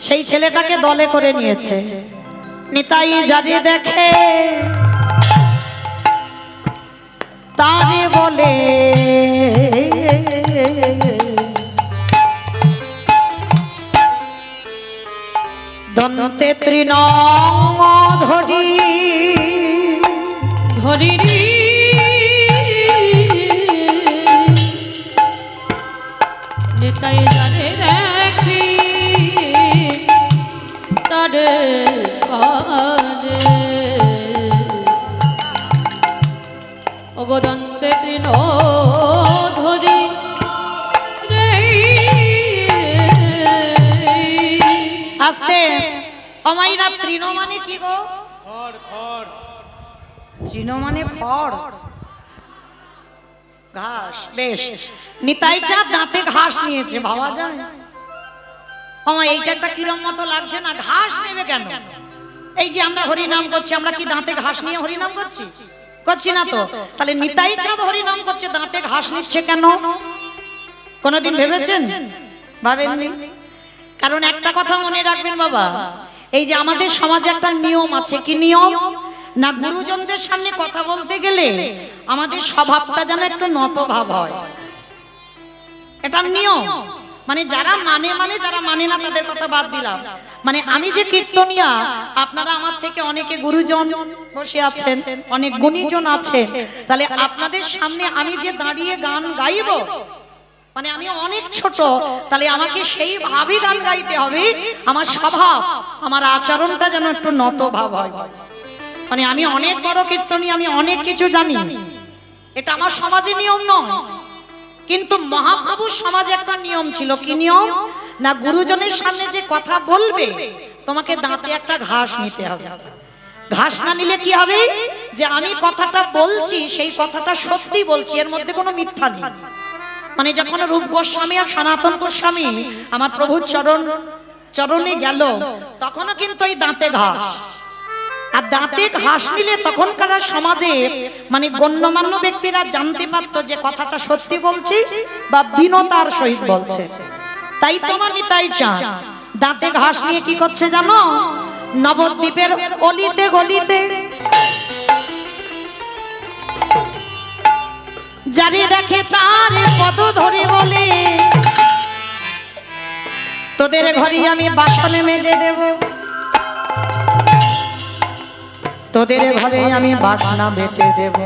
সেই ছেলেটাকে দলে করে নিয়েছে। নিতাই যারে দেখে তারে বলে দন্তে তৃণ ধরি ধরি রে নিতাই যারে দেখি তারে বলে ভগদন্তে তৃণ ধরি রে। আস্তে অমাইরা তৃণ মানে কি গো? খড় খড় তৃণ মানে খড়, ঘাস। বেশ, নিতাই চাঁদ দাঁতে ঘাস নিয়েছে, ভাবা যায়? এইটা একটা কিরম মতো লাগছে না? ঘাস নেবে কেন? এই যে আমরা হরি নাম করছি, আমরা কি দাঁতে ঘাস নিয়ে হরি নাম করছি? করছি না তো। তাহলে নিতাই চাঁদ হরি নাম করছে, দাঁতে ঘাস নিচ্ছে কেন? কোনদিন ভেবেছেন? ভাবেননি? কারণ একটা কথা মনে রাখবেন বাবা, এই যে আমাদের সমাজে একটা নিয়ম আছে। কি নিয়ম? না, গুরুজনদের সামনে কথা বলতে গেলে আমাদের স্বভাবটা যেন একটু নত ভাব হয়। এটা নিয়ম। মানে যারা মানে যারা মানে না তাদের কথা বাদ দিলাম। মানে আমি যে কীর্তনিয়া, আপনারা আমার থেকে অনেকে গুরুজন বসে আছেন, অনেক গুণীজন আছে, তাহলে আপনাদের সামনে আমি যে দাঁড়িয়ে গান গাইব, মানে আমি অনেক ছোট, তাহলে আমাকে সেইভাবে গান গাইতে হবে। আমার স্বভাব, আমার আচরণটা যেন একটু নত ভাব হয়। মানে আমি অনেক বড় কীর্তনী, আমি অনেক কিছু জানি, এটা আমার সমাজে নিয়ম নয়। কিন্তু মহাপ্রভুর সমাজে একটা নিয়ম ছিল। কি নিয়ম? না, গুরুজনের সামনে যে কথা বলবে তোমাকে দাঁতে একটা ঘাস নিতে হবে। ঘাস না নিলে কি হবে? যে আমি কথাটা বলছি সেই কথাটা সত্যি বলছি, এর মধ্যে কোনো মিথ্যা নেই। মানে যখন রূপ গোস্বামী আর সনাতন গোস্বামী আমার প্রভুর চরণে গেল, তখনও কিন্তু এই দাঁতে ঘাস। আর দাঁতে ঘাস নিলে তখনকার সমাজে মানে গণ্যমান্য ব্যক্তিরা জানতে পারতো যে কথাটা সত্যি বলছি বা বিনতার সহিত বলছে। তাই তোমার নিতাই চাঁদ দাঁতে ঘাস নিয়ে কি করছে জানো? নবদ্বীপের অলিতে গলিতে যারে দেখে তার পদ ধরে বলে, তোদের ঘরে আমি বাসনে মেজে দেব, তোদের ঘরে আমি বাটনা বেটে দেব,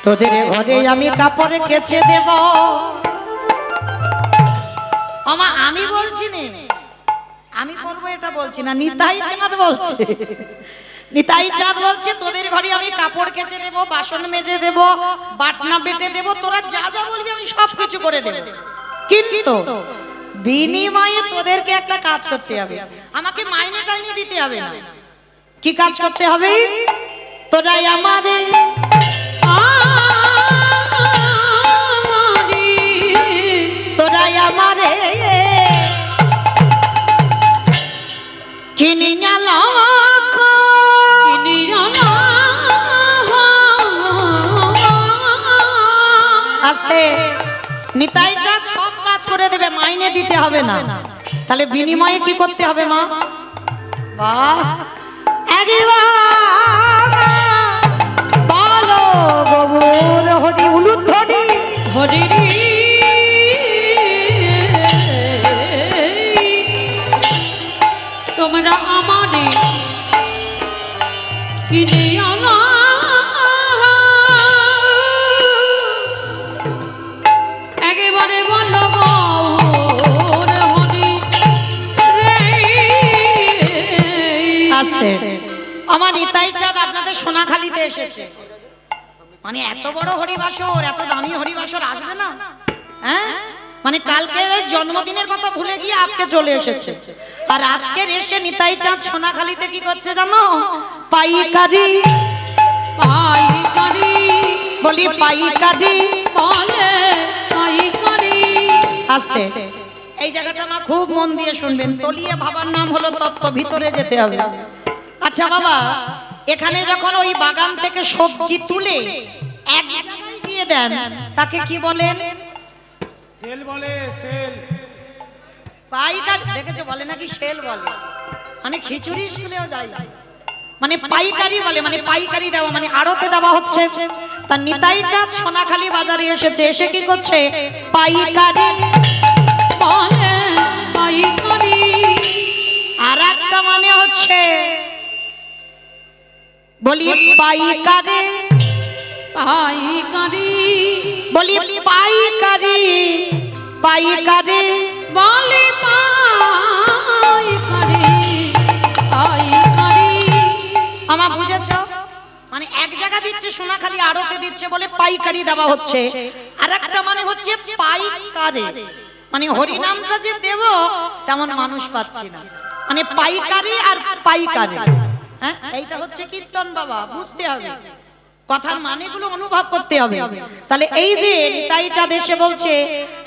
তোদের ঘরে আমি কাপড় কেচে দেব। আমি বলছি না, আমি করবো এটা বলছি না, নিতাই চাঁদ বলছে। নিতাই চাঁদ বলছে তোদের ঘরে আমি কাপড় কেচে দেব, বাসন মেজে দেব, বাটনা বেটে দেব, তোরা যা যা বলবি আমি সব কিছু করে দেব। কিন্তু বিনিময়ে তোদেরকে একটা কাজ করতে হবে, আমাকে মাইনে টাইনে দিতে হবে না। কি কাজ করতে হবে? তোরাই আমারে তোরাই আমারে কিনি গেল আস্তে। নিতাই চাঁদ সব কাজ করে দেবে, মাইনে দিতে হবে না। তাহলে বিনিময়ে কি করতে হবে মা? বাহ, বলো গৌর হরি উলুধ্বনি হরি তোমরা আমারে কিনে আনা একেবারে বলো গৌর হরি রে। আস্তে। আমার নিতাই চাঁদ আপনাদের সোনাখালীতে এসেছে, মানে এত বড় হরিবাসর, এত দামি হরিবাসর আসবে না? হ্যাঁ, মানে কালকে জন্মদিনের কথা ভুলে গিয়ে আজকে চলে এসেছে। আর আজকের এসে নিতাই চাঁদ সোনাখালীতে কি করছে জানো? পাইকারি পাইকারি বলি, পাইকারি বলে পাইকারি। আস্তে। এই জায়গাটা মা খুব মন দিয়ে শুনবেন। তলিয়ে ভাবার নাম হলো তত্ত্ব, ভিতরে যেতে হবে। আচ্ছা বাবা, এখানে যখন ওই বাগান থেকে সবজি তুলে এক জায়গায় দিয়ে দেন, তাকে কি বলেন? সেল বলে, সেল। পাইকারি দেখেছো, বলে নাকি সেল বলে। মানে খিচুড়ি স্কুলেও যাই, মানে পাইকারি বলে, মানে পাইকারি দেওয়া, মানে আড়তে দেওয়া হচ্ছে। তার নিতাই চাঁদ সোনাখালী বাজারে এসেছে, এসে কি করছে? পাইকারি বলে পাইকারি। আর একটা মানে হচ্ছে বলি পাইকারি, পাইকারি বলি পাইকারি, পাইকারি বলে পাইকারি পাইকারি। আমার বুঝেছো? মানে মানে এক জায়গা দিচ্ছে সোনাখালি আড়তে দিচ্ছে বলে পাইকারি দেওয়া হচ্ছে, আর একটা মানে হচ্ছে পাইকারে, মানে হরিনামটা যে দেব তেমন মানুষ পাচ্ছি না, মানে পাইকারি আর পাইকারি। হ্যাঁ, এইটা হচ্ছে কীর্তন বাবা, বুঝতে হবে কথার মানেগুলো অনুভব করতে হবে। তাহলে এই যে নিতাই চাঁদ এসে বলছে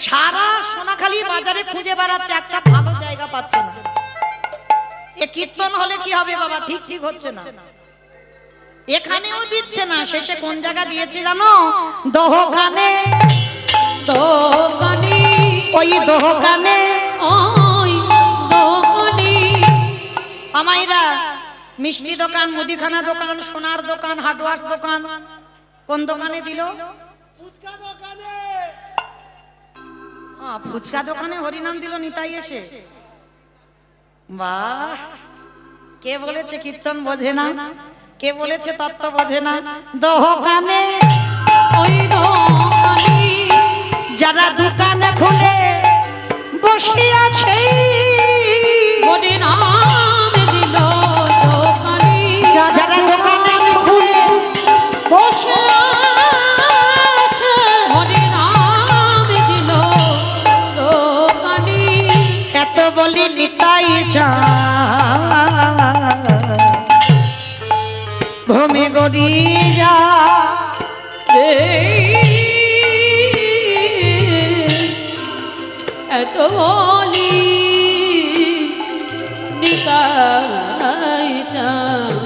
সারা সোনাখালি বাজারে খুঁজে বেড়াচ্ছে, একটা ভালো জায়গা পাচ্ছে না। এ কীর্তন হলে কি হবে বাবা? ঠিক ঠিক হচ্ছে না, এখানেও দিচ্ছে না। শেষে কোন জায়গা দিয়েছে জানো? দোকানে, দোকানি ওই দোকানে, ওই দোকানি আমাইরা মিষ্টি দোকান, মুদিখানা দোকান, সোনার দোকান, হার্ডওয়্যার দোকান, কোন দোকানে দিল? ফুচকা দোকানে। ফুচকা দোকানে হরিনাম দিল নিতাই এসে। বাহ, কে বলেছে কীর্তন বোঝে না? কে বলেছে তত্ত্ব বোঝে না? দোকানে, ওই দোকানি যারা দোকানে খুলে বসে আছে, হরিনাম দিল দোকানি, যারা দোকানে খুলে বসে আছে, হরিনাম দিল দোকানি। এত বলি নিতাই চাঁদ ভূমি গড়ি যা, এত বলি নিতাই চাঁদ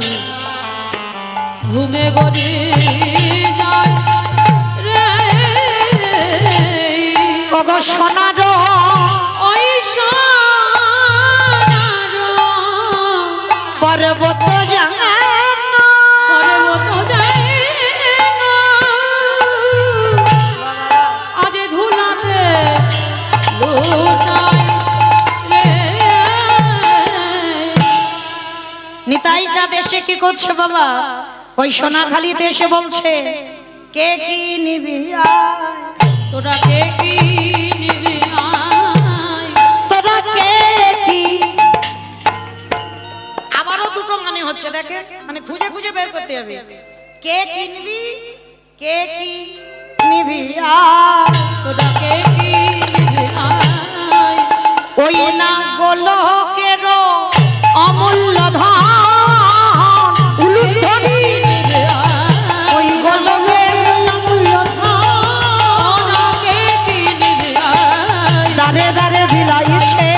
ঘুমে গড়ে যায় রে, ওগো সোনার ওই সোনার পর্বত জানা, পর্বত যায় না, আজ ধুলাতে লুটায় রে। নিতাই চাঁদ এসে কি করছে বাবা? ওই সোনাখালিতে এসে বলছে কে কি নিবি আয়, তোরা কে কি নিবি আয়, তোরা কে কি। আবারও দুটো মানে হচ্ছে, দেখে মানে খুঁজে খুঁজে বের করতে হবে। কে কিনবি, কে কি নিবি আয়, তোরা কে কি নিবি আয়, ওই না গোলকের অমূল্য ধন উলুধ্বনি, নিবি আয়, ওই গোলকের অমূল্য ধন তোরা কে কি নিবি আয়, দারে দারে বিলাইছে,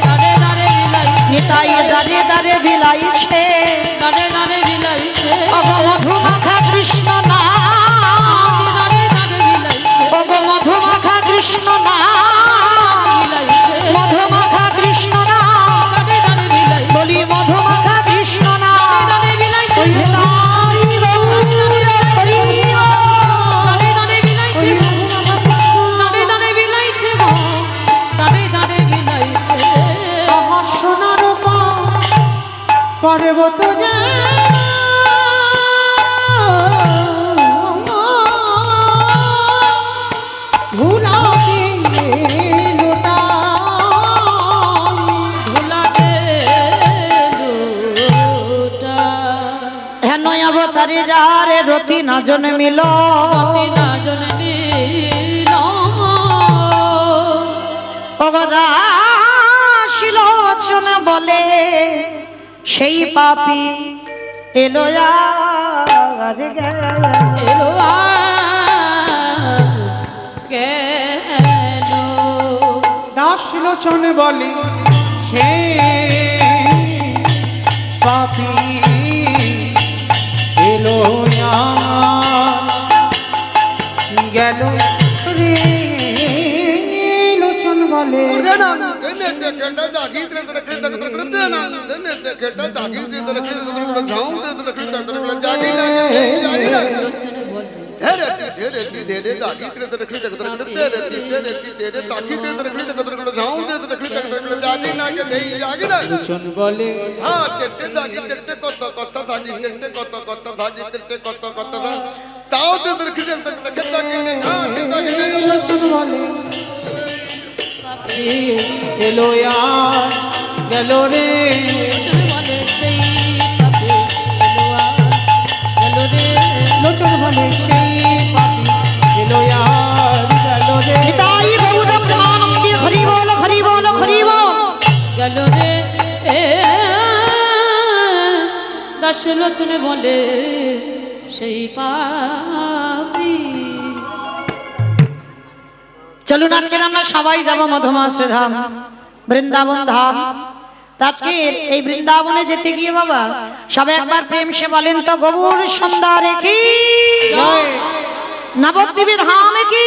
দাঁড়ে দাঁড়ে বিলাইছে, নিতাই দারে দারে বিলাইছে, দাঁড়ে দাঁড়ে বিলাইছে, ওগো মধুমাখা কৃষ্ণ নাম, দাঁড়ে দাঁড়ে বিলাইছে, ওগো মধুমাখা কৃষ্ণ নাম, বিলাইছে, মধুমাখা কৃষ্ণ নাম, দাঁড়ে দাঁড়ে বিলাইছে, বলি মধুমাখা কৃষ্ণ নাম, দাঁড়ে বিলাইছে, ওই নিতাই গৌর হরি ও। দাঁড়ে দাঁড়ে বিলাইছে, দাঁড়ে দাঁড়ে বিলাইছে গো, দাঁড়ে দাঁড়ে বিলাইছে। সোনার পর্বত ভুলাতে লোটা ভোলাতে লোটা, হ্যাঁ নয় অবতারে যারে রতি না জন্মিল, রতি না জন্মিল, শিলোচন বলে সেই পাপী এলো আর গেল। এলো আর গেল, দাস লোচন বলে সে পাপি এলো গেল রে। লোচন বলে লোচনে বলে লোচন বলে লোচন বলে এলো আর গেল রে। লোচনে বলে সেই পাপে এলো আর গেল রে। দাস লোচনে বলে সেই পাপী। চলুন আজকে আমরা সবাই যাব মধুমাশ্রী ধাম, বৃন্দাবন ধাম। আজকে এই বৃন্দাবনে যেতে গিয়ে বাবা সবাই একবার প্রেম সে বলেন তো গৌর সুন্দর কি জয় নবদ্বীপে ধাম কি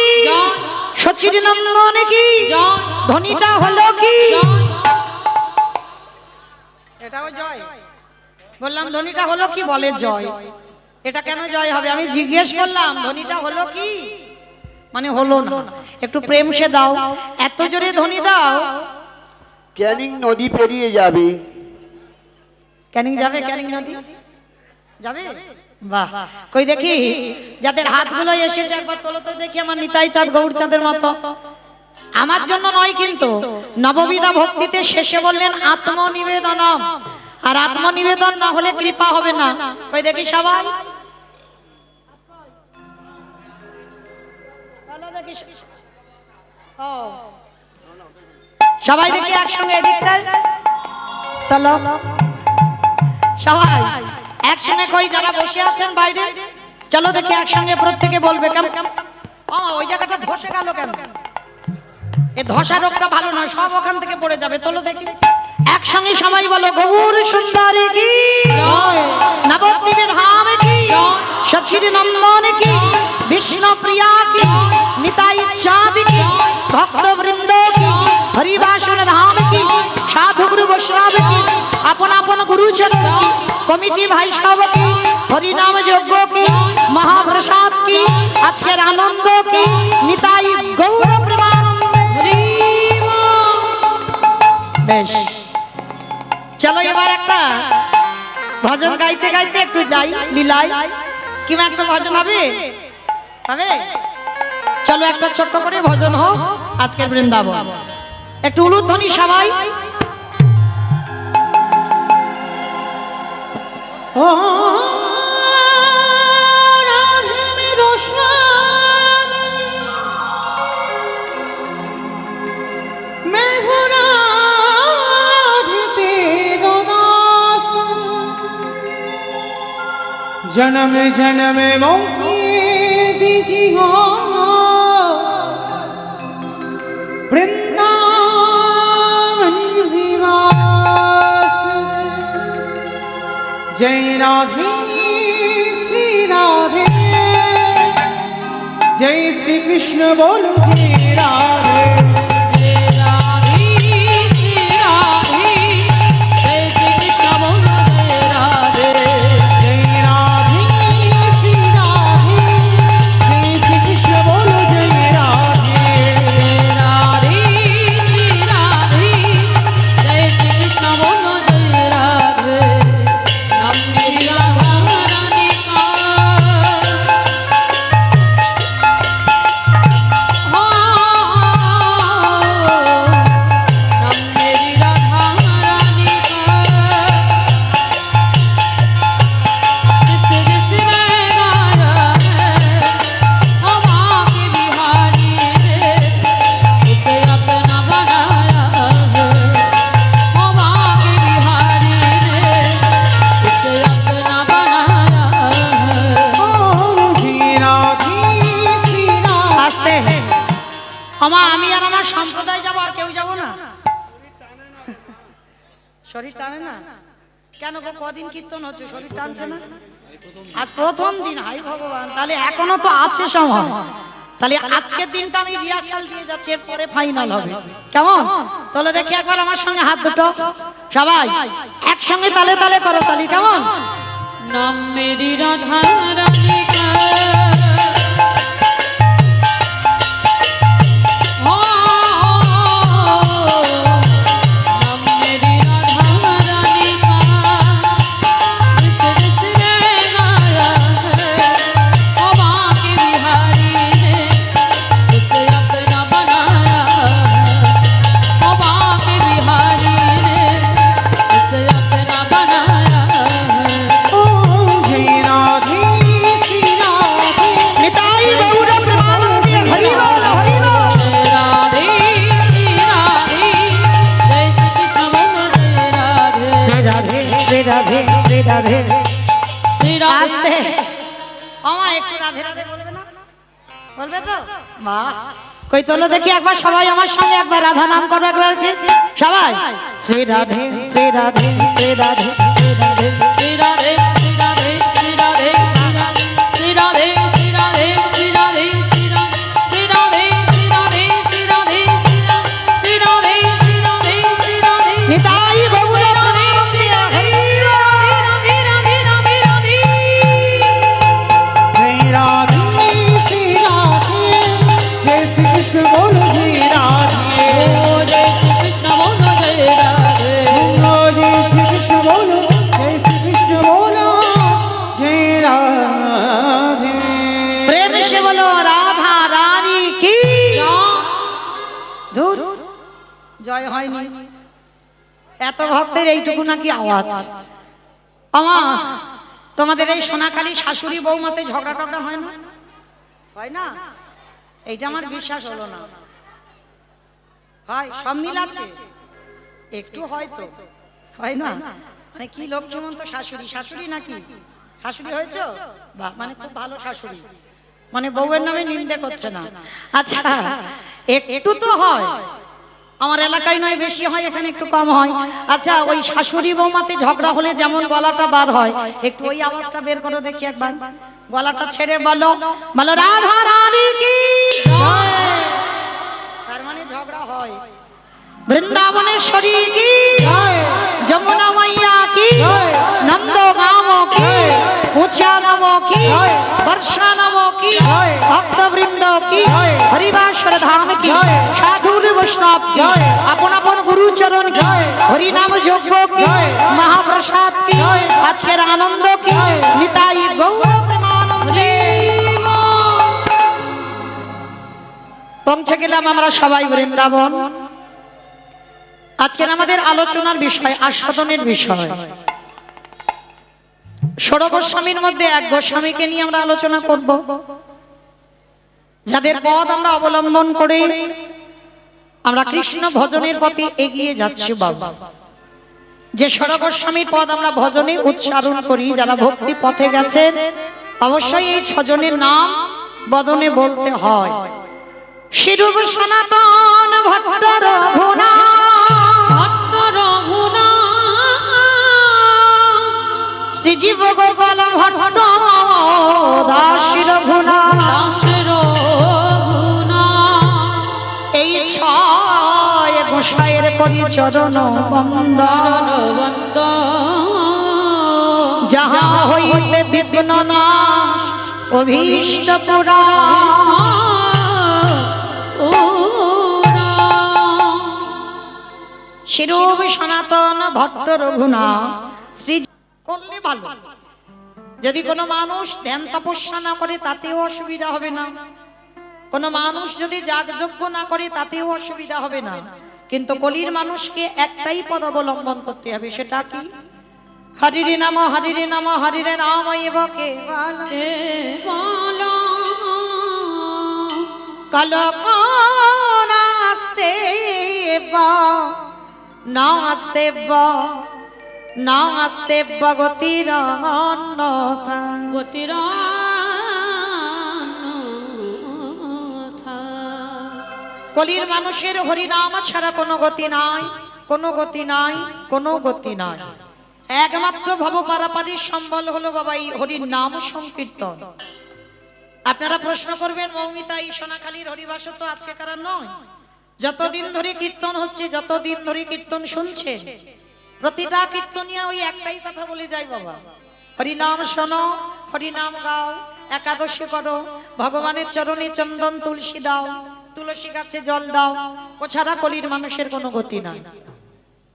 সচির নন্দন কি ধ্বনিটা হলো কি এটাও জয় বললাম, ধ্বনিটা হলো কি বলে জয়। এটা কেন জয় হবে আমি জিজ্ঞেস করলাম, ধ্বনিটা হলো কি মানে হলো না। একটু প্রেম সে দাও, এত জোরে ধ্বনি দাও। ক্যানিং নদী পেরিয়ে যাবে। ক্যানিং যাবে? ক্যানিং নদী যাবে? বাহ, কই দেখি যাদের হাতগুলো এসেছে একবার তোলো তো দেখি। আমার নিতাই চাঁদ গৌর চাঁদের মতো। আমার জন্য নয় কিন্তু, নববিধা ভক্তিতে শেষে বললেন আত্মনিবেদনম, আর আত্মনিবেদন না হলে কৃপা হবে না। কই দেখি সবাই সবাই দেখি একসঙ্গে এদিকটায় চলো সবাই একসঙ্গে। কই যারা বসে আছেন বাইরে চলো দেখি একসঙ্গে প্রত্যেকে বলবে। কেমন ওই জায়গাটা ধসে গেল কেন? এই ধসা রোগটা ভালো নয়, সব ওখান থেকে পড়ে যাবে। তোলো দেখি একসঙ্গে সবাই বলো গৌর সুন্দরী কি নবদ্বীপে ধাম কি সচির নন্দন কি বিষ্ণু প্রিয়া কি নিতাই চাঁদ কি ভক্ত বৃন্দ কি হরিবাসন ধাম কি সাধু গুরু বৈষ্ণব কি আপন আপন গুরুজন কি কমিটি ভাই সব কি হরিনাম যজ্ঞ কি মহাপ্রসাদ কি আজকের আনন্দ কি নিতাই গৌর প্রেমানন্দে। বেশ, চলো এবার একটা ভজন গাইতে গাইতে একটু যাই লীলায়। কিংবা একটা ভজন হবে হবে চলো একটা ছোট্ট করে ভজন হোক আজকের বৃন্দাবন। একটু উলুধ্বনি সবাই। ও রাধে মেরো স্বামী मैं हूँ राधे तेरो दास जन्म जन्म मोहे दीजियो वृंदावन निवास जय राधे श्री राधे जय श्री कृष्ण बोलो जय राधे जय राधे श्री राधे जय श्री कृष्ण बोलो जय राधे আমি আর আমার সম্প্রদায় যাবো, আর কেউ যাবো না? শরীর টানে না কেন গো? কদিন কীর্তন হচ্ছে, শরীর টানছে না? আজ প্রথম দিন। হাই ভগবান, তাহলে এখনো তো আছে সময়। তাহলে আজকের দিনটা আমি রিহার্সাল দিয়ে যাচ্ছি, এরপরে ফাইনাল হবে। কেমন? তাহলে দেখি একবার আমার সঙ্গে হাত দুটো সবাই একসঙ্গে তালে তালে করো তালি। কেমন? নাম মেরি রাধা রাধিকা राधे राधे শ্রী রাধে আস্তে আমা একটু রাধে রাধে বলবে না, বলবে তো? বাহ, কই তোলো দেখি একবার সবাই আমার সঙ্গে একবার রাধা নাম করো একবার কি? সবাই শ্রী রাধে শ্রী রাধে শ্রী রাধে শ্রী রাধে। শ্রী রাধে শ্রী রাধে শ্রী রাধে শ্রী রাধে শ্রী রাধে শ্রী রাধে শ্রী রাধে শ্রী রাধে শ্রী রাধে শ্রী রাধে শ্রী রাধে শ্রী রাধে নিতাই গৌর প্রেমানন্দে হরি রাধে রাধে রাধে রাধে जय राधे श्री राधे जय श्री कृष्ण बोलो जय राधे ও জয় শ্রী কৃষ্ণ বলো জয় রাধে ओ जय श्री कृष्ण बोलो जय श्री कृष्ण बोलो जय राधे প্রেম সে বলো রাধা রানী কি দূর জয় হয়নি, এত ভক্তের এইটুকু নাকি আওয়াজ। আমা তোমাদের এই সোনাখালী শাশুড়ি বৌমাতে ঝগড়া টগড়া হয় না? হয় না? এইটা আমার বিশ্বাস হলো না। হয়, সব মিল আছে, একটু হয়তো হয় না? মানে কি লক্ষ্মীমন্ত শাশুড়ি, শাশুড়ি নাকি শাশুড়ি হয়েছে? বাহ, মানে খুব ভালো শাশুড়ি, মানে বউয়ের নামে নিন্দে করছে না। আচ্ছা একটু তো হয়, আমার এলাকায় নয় বেশি হয়, এখানে একটু কম হয়। আচ্ছা ওই শাশুড়ি বৌমাতে ঝগড়া হলে যেমন গলাটা বার হয়, একটু ওই আওয়াজটা বের করো দেখি একবার, গলাটা ছেড়ে বলো, বলো রাধা রানী কি। তার মানে ঝগড়া হয়। বৃন্দাবনেশ্বরী কি, যমুনা মাইয়া কি, নন্দ গাম কি, উঁচা নাম কি, বর্ষা নাম কি, ভক্তবৃন্দ কি, হরিবাসর ধাম কি, সাধুর বৈষ্ণব কি, আপন আপন গুরুচরণ কি, হরিনাম যজ্ঞ কি, মহাপ্রসাদ কি, আজকের আনন্দ কি, নিতাই গৌর প্রেমানন্দে। পৌঁছে গেলাম আমরা সবাই বৃন্দাবন। আজকের আমাদের আলোচনার বিষয় আস্বাদনের বিষয়। ষোড় গোস্বামীর মধ্যে এক গোস্বামীকে নিয়ে আমরা আলোচনা করব, যাদের পথ আমরা অবলম্বন করে আমরা কৃষ্ণ ভজনের পথে এগিয়ে যাচ্ছি। বাবা, যে ষোড় গোস্বামীর পদ আমরা ভজনে উচ্চারণ করি, যারা ভক্তি পথে গেছে, অবশ্যই এই ছজনের নাম বদনে বলতে হয়। শিরূপ সনাতন ভট্ট রঘুনাথ, শ্রীজীব গোপাল ভট্ট দাস রঘুনাথ, এই ছয় গোসাইয়ের পরিচরণ বন্দন, যাহা হইতে বিঘ্ন নাশ অভীষ্ট পুরা। শিরূপ সনাতন ভট্ট রঘুনাথ শ্রী করলে ভালো। যদি কোনো মানুষ ধ্যান তপস্যা না করে তাতেও অসুবিধা হবে না, কোনো মানুষ যদি যাগযজ্ঞ না করে তাতেও অসুবিধা হবে না, কিন্তু কলির মানুষকে একটাই পদ অবলম্বন করতে হবে, সেটা কি? হরিরে নাম হরিরে নাম হরিরে নাম এবকে কলকনা আস্তে না আস্তে না আস্তে গতির অন্যথা। গতির কলির মানুষের হরিনাম ছাড়া কোনো গতি নাই, কোনো গতি নাই, কোনো গতি নাই। একমাত্র ভব পারাপারির সম্বল হলো বাবা এই হরির নাম সংকীর্তন। আপনারা প্রশ্ন করবেন, মৌমিতা এই সোনাখালীর হরিবাস তো আজকে কারা নয়, যতদিন ধরে কীর্তন হচ্ছে, যতদিন ধরে কীর্তন শুনছে, প্রতিটা কীর্তনিয়া ওই একটাই কথা বলে যায়, বাবা হরিনাম শোনো, হরিনাম গাও, একাদশী করো, ভগবানের চরণে চন্দন তুলসী দাও, তুলসী গাছে জল দাও, ও ছাড়া কলির মানুষের কোনো গতি নাই।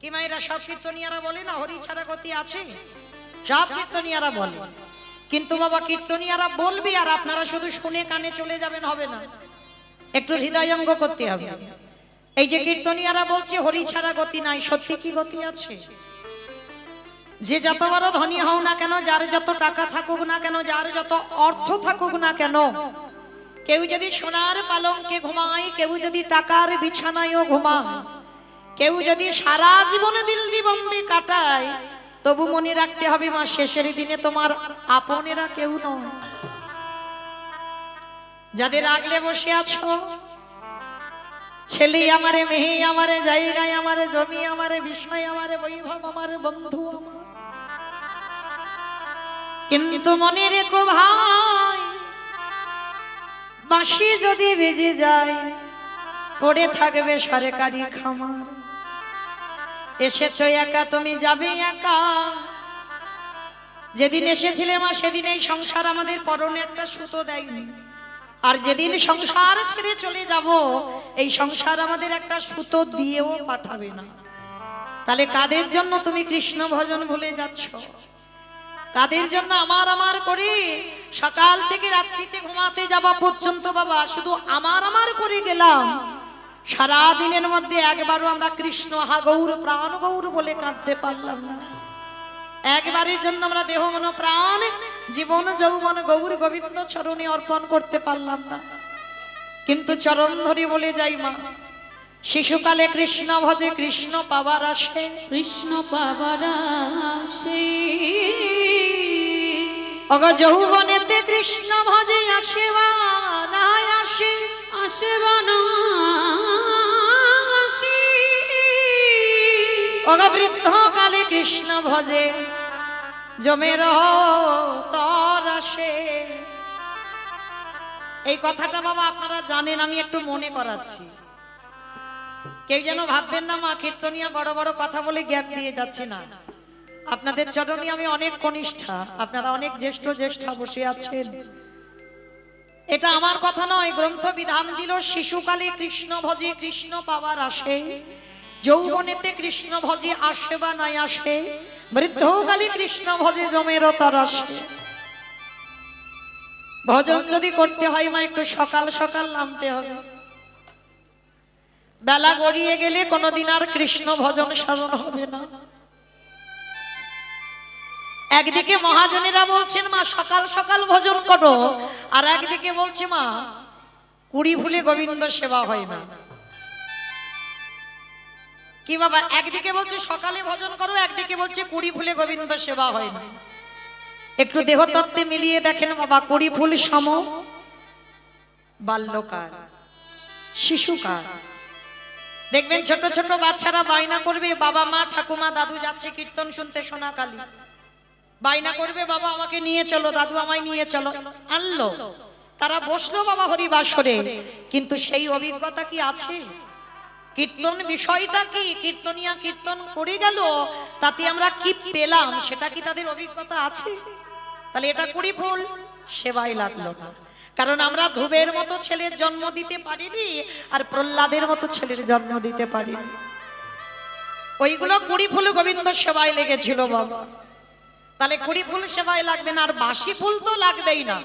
কি মায়েরা সব কীর্তনিয়ারা বলে না হরি ছাড়া গতি আছে? সব কীর্তনিয়ারা বলে, কিন্তু বাবা কীর্তনিয়ারা বলবি আর আপনারা শুধু শুনে কানে চলে যাবেন হবে না, একটু হৃদয়ঙ্গ করতে হবে। এই যে কীর্তনিয়ারা বলছে হরি ছাড়া গতি নাই, সত্যি কি গতি আছে? যে যত বড় ধনী হও না কেন, যার যত টাকা থাকুক না কেন, যার যত অর্থ থাকুক না কেন, কেউ যদি সোনার পালঙ্কে ঘুমায়, কেউ যদি টাকার বিছানায়ও ঘুমায়, কেউ যদি সারা জীবনে দিল্লি বোম্বে কাটায়, তবু মনে রাখতে হবে মা, শেষের দিনে তোমার আপনেরা কেউ নয়। যাদের আগলে বসে আছো, ছেলে আমারে, মেয়ে আমারে, জায়গায় আমারে, জমি আমারে, বিষয় আমারে, বৈভব আমারে, বন্ধু আমার, কিন্তু মনে রেখো ভাই, বাঁশি যদি বেজে যায় পড়ে থাকবে সরকারি খামার। এসেছো একা, তুমি যাবে একা। যেদিন এসেছিলে মা, সেদিন এই সংসার আমাদের পরনে একটা সুতো দেয়নি, আর যেদিন সংসার ছেড়ে চলে যাব, এই সংসার আমাদের একটা সুতো দিয়েও পাঠাবে না। তাহলে কাদের জন্য তুমি কৃষ্ণ ভজন ভুলে যাচ্ছ? কাদের জন্য আমার আমার করে সকাল থেকে রাত্রিতে ঘুমাতে যাওয়া পর্যন্ত বাবা শুধু আমার আমার করে গেলাম? সারা দিনের মধ্যে একবারও আমরা কৃষ্ণ হা গৌর প্রাণ গৌর বলে কাঁদতে পারলাম না। একবারের জন্য আমরা দেহ মন প্রাণ জীবন যৌবন গৌর গোবিন্দ চরণে অর্পণ করতে পারলাম না। কিন্তু চরণ ধরে বলে যাই মা, শিশুকালে কৃষ্ণ ভজে কৃষ্ণ পাবার আসে, কৃষ্ণ পাবার আসে, অগ যৌবনেতে কৃষ্ণ ভজে আসে বা না আসে, আসে বা না আসে, অগ বৃদ্ধ কালে কৃষ্ণ ভজে জমের তর আসে। এই কথাটা বাবা আপনারা জানেন, আমি একটু মনে করাচ্ছি। কেউ যেন ভাববেন না মা কীর্তনিয়া বড় বড় কথা বলে জ্ঞান দিয়ে যাচ্ছে না। আপনাদের চরণে আমি অনেক কনিষ্ঠা, আপনারা অনেক জ্যেষ্ঠ জ্যেষ্ঠা বসে আছেন। এটা আমার কথা নয়, গ্রন্থ বিধান দিল শিশুকালে কৃষ্ণ ভজে কৃষ্ণ পাওয়ার আসে, যৌবনেতে কৃষ্ণ ভজে আসে বা নাই আসে, বৃদ্ধকালে কৃষ্ণ ভজে জমের তার আসে। ভজন যদি করতে হয় মা একটু সকাল সকাল নামতে হবে। বেলা গড়িয়ে গেলে কোনোদিন আর কৃষ্ণ ভজন সাধন হবে না। একদিকে মহাজনেরা বলছেন মা সকাল সকাল ভজন করো, আর একদিকে বলছে মা কুড়ি ফুলে গোবিন্দ সেবা হয় না। কি বাবা, একদিকে বলছে সকালে ভজন করো, একদিকে বলছে কুড়ি ফুলে গোবিন্দ সেবা হয় না। একটু দেহতত্ত্বে মিলিয়ে দেখেন বাবা, কুড়ি ফুল সম বাল্যকাল, শিশুকাল। দেখবেন ছোট ছোট বাচ্চারা বায়না করবে, বাবা মা ঠাকুমা দাদু যাচ্ছে কীর্তন শুনতে সোনাকালী, বায়না করবে বাবা আমাকে নিয়ে চলো, দাদু আমায় নিয়ে চলো। আনলো, তারা বসলো বাবা হরিবাসরে, কিন্তু সেই অভিজ্ঞতা কি আছে? কীর্তন বিষয়টা কি? কীর্তনিয়া কীর্তন করে গেল, তাতে আমরা কি পেলাম সেটা কি তাদের অভিজ্ঞতা আছে? তাহলে এটা কুড়ি ফুল সেবায় লাগলো না। কারণ আমরা ধ্রুবের মতো ছেলের জন্ম দিতে পারিনি, আর প্রহ্লাদের মতো ছেলের জন্ম দিতে পারিনি। ওইগুলো কুড়ি ফুল গোবিন্দ সেবায় লেগেছিল বাবা। তাহলে কুড়ি ফুল সেবায় লাগবে না, আর বাসি ফুল তো লাগবেই না।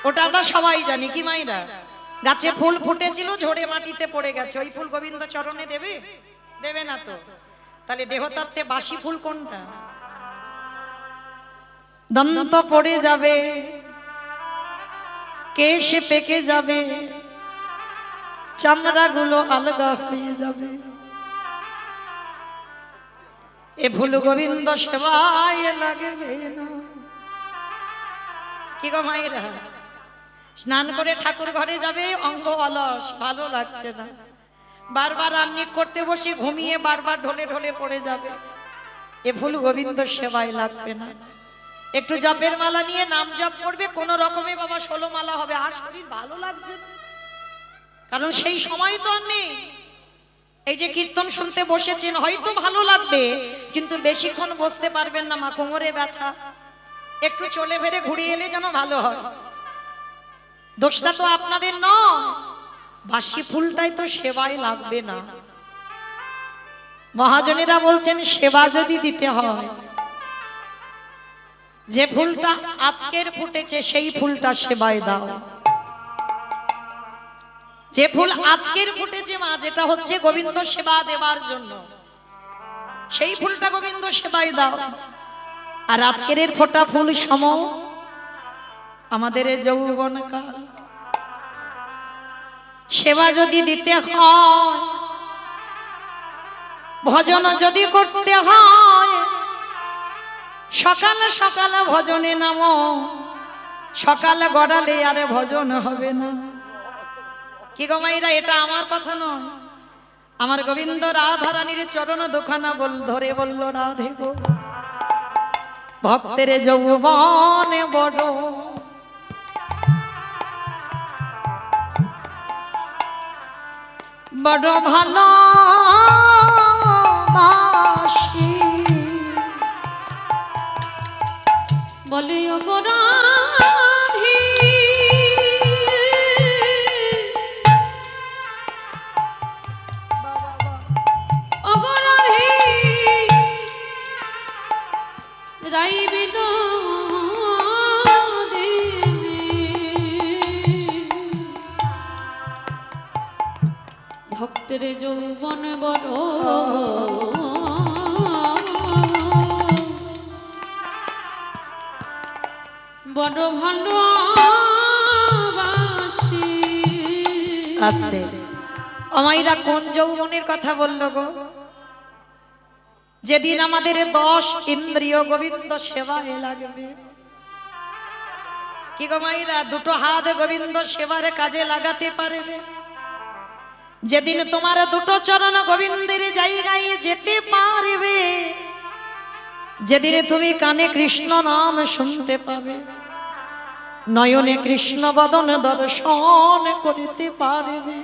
ওটা আমরা সবাই জানি কি মাইরা, গাছে ফুল ফুটেছিল ঝরে মাটিতে পড়ে গেছে, ওই ফুল গোবিন্দ চরণে দেবে? দেবে না তো। তাহলে দেহতত্ত্বে বাসি ফুল কোনটা? দন্ত পড়ে যাবে, কেশ পেকে যাবে, চামড়াগুলো আলগা হয়ে যাবে, এ ফুল গোবিন্দ সেবায় লাগবে না। কি গো মায়েরা, স্নান করে ঠাকুর ঘরে যাবে, অঙ্গ অলস, ভালো লাগছে না, বারবার আহ্নিক করতে বসে ঘুমিয়ে বারবার ঢলে ঢলে পড়ে যাবে, এ ফুল গোবিন্দ সেবায় লাগবে না। একটু জপের মালা নিয়ে নাম জপ করবে, কোন রকমে বাবা 16 মালা হবে, আর শরীর ভালো লাগছে না, কারণ সেই সময় তো আর নেই। এই যে কীর্তন শুনতে বসেছেন, হয়তো ভালো লাগবে, কিন্তু বেশিক্ষণ বসতে পারবেন না মা, কোমরে ব্যথা, একটু চলে ফেরে ঘুরে এলে যেন ভালো হয়। দোষটা তো আপনাদের নয়, বাসি ফুলটাই তো সেবায় লাগবে না। মহাজনেরা বলছেন সেবা যদি দিতে হয়, যে ফুলটা আজকের ফুটেছে সেই ফুলটা সেবায় দাও। যে ফুল আজকের ফুটেছে মা, যেটা হচ্ছে গোবিন্দ সেবা দেবার জন্য, সেই ফুলটা গোবিন্দ সেবায় দাও। আর আজকের ফোটা ফুল সম আমাদের যৌবনকাল, সেবা যদি দিতে হয়, ভজন যদি করতে হয়, সকাল সকাল ভজনে নামো, সকাল গড়ালে আরে ভজন হবে না। কি গো মাইরা, এটা আমার কথা নয়, আমার গোবিন্দ রাধারানীর চরণ দুখানা ধরে বলল, রাধে গো ভক্তের যৌবন বড়, বড় ভালো বাসি। বলে ও গো রাধি, ও গো রাধি, রাই বিনোদিনী, ভক্তের যৌবন বড়, বড় ভালোবাসি। আস্তে, আমাইরা কোন যৌবনের কথা বলল গো? যেদিন আমাদের 10 ইন্দ্রিয় গোবিন্দ সেবায় লাগবে। কি গো মাইরা, দুটো হাত গোবিন্দ সেবার কাজে লাগাতে পারবে? যেদিন তোমার দুটো চরণ গোবিন্দের জায়গায় যেতে পারবে, যেদিন তুমি কানে কৃষ্ণ নাম শুনতে পাবে, নয়নে কৃষ্ণ বদন দর্শন করিতে পারবে,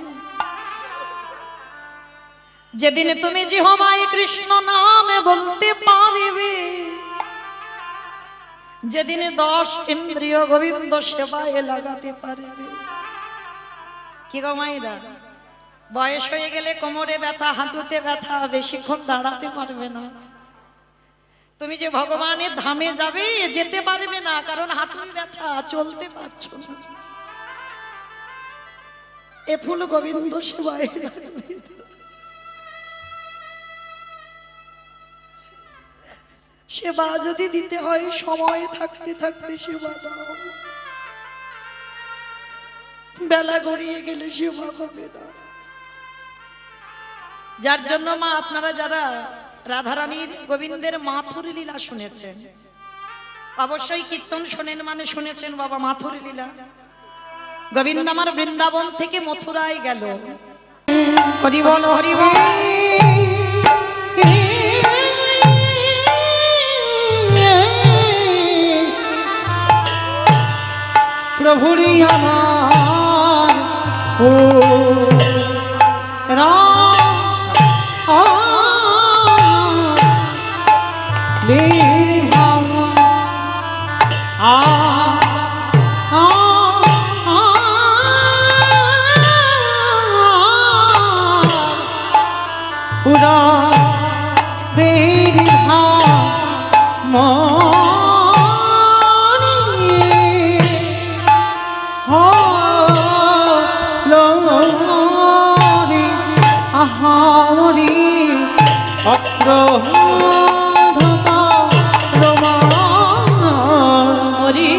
যেদিন তুমি জিহ্বায় কৃষ্ণ নাম বলতে পারবে, যেদিন 10 ইন্দ্রিয় গোবিন্দ সেবায় লাগাতে পারবে। কি গো মাইরা, বয়স হয়ে গেলে কোমরে ব্যথা, হাঁটুতে ব্যথা, বেশিক্ষণ দাঁড়াতে পারবে না। তুমি যে ভগবানের ধামে যাবে, যেতে পারবে না, কারণ হাঁটুর ব্যথা, চলতে পারছো না। এ ফুল গোবিন্দ সেবায় লাগবে। সেবা যদি দিতে হয়, সময় থাকতে থাকতে সেবা দাও, বেলা গড়িয়ে গেলে সেবা হবে না। যার জন্য মা, আপনারা যারা রাধারানীর গোবিন্দের মাথুর লীলা শুনেছেন, অবশ্যই কীর্তন শোনেন মানে শুনেছেন বাবা মাথুর লীলা। গোবিন্দ আমার বৃন্দাবন থেকে মথুরায় গেল, হরি বল হরি বল। প্রভুরি আমার ও নির্ভাব পুরা নির্ভাব আহারি পত্র হরি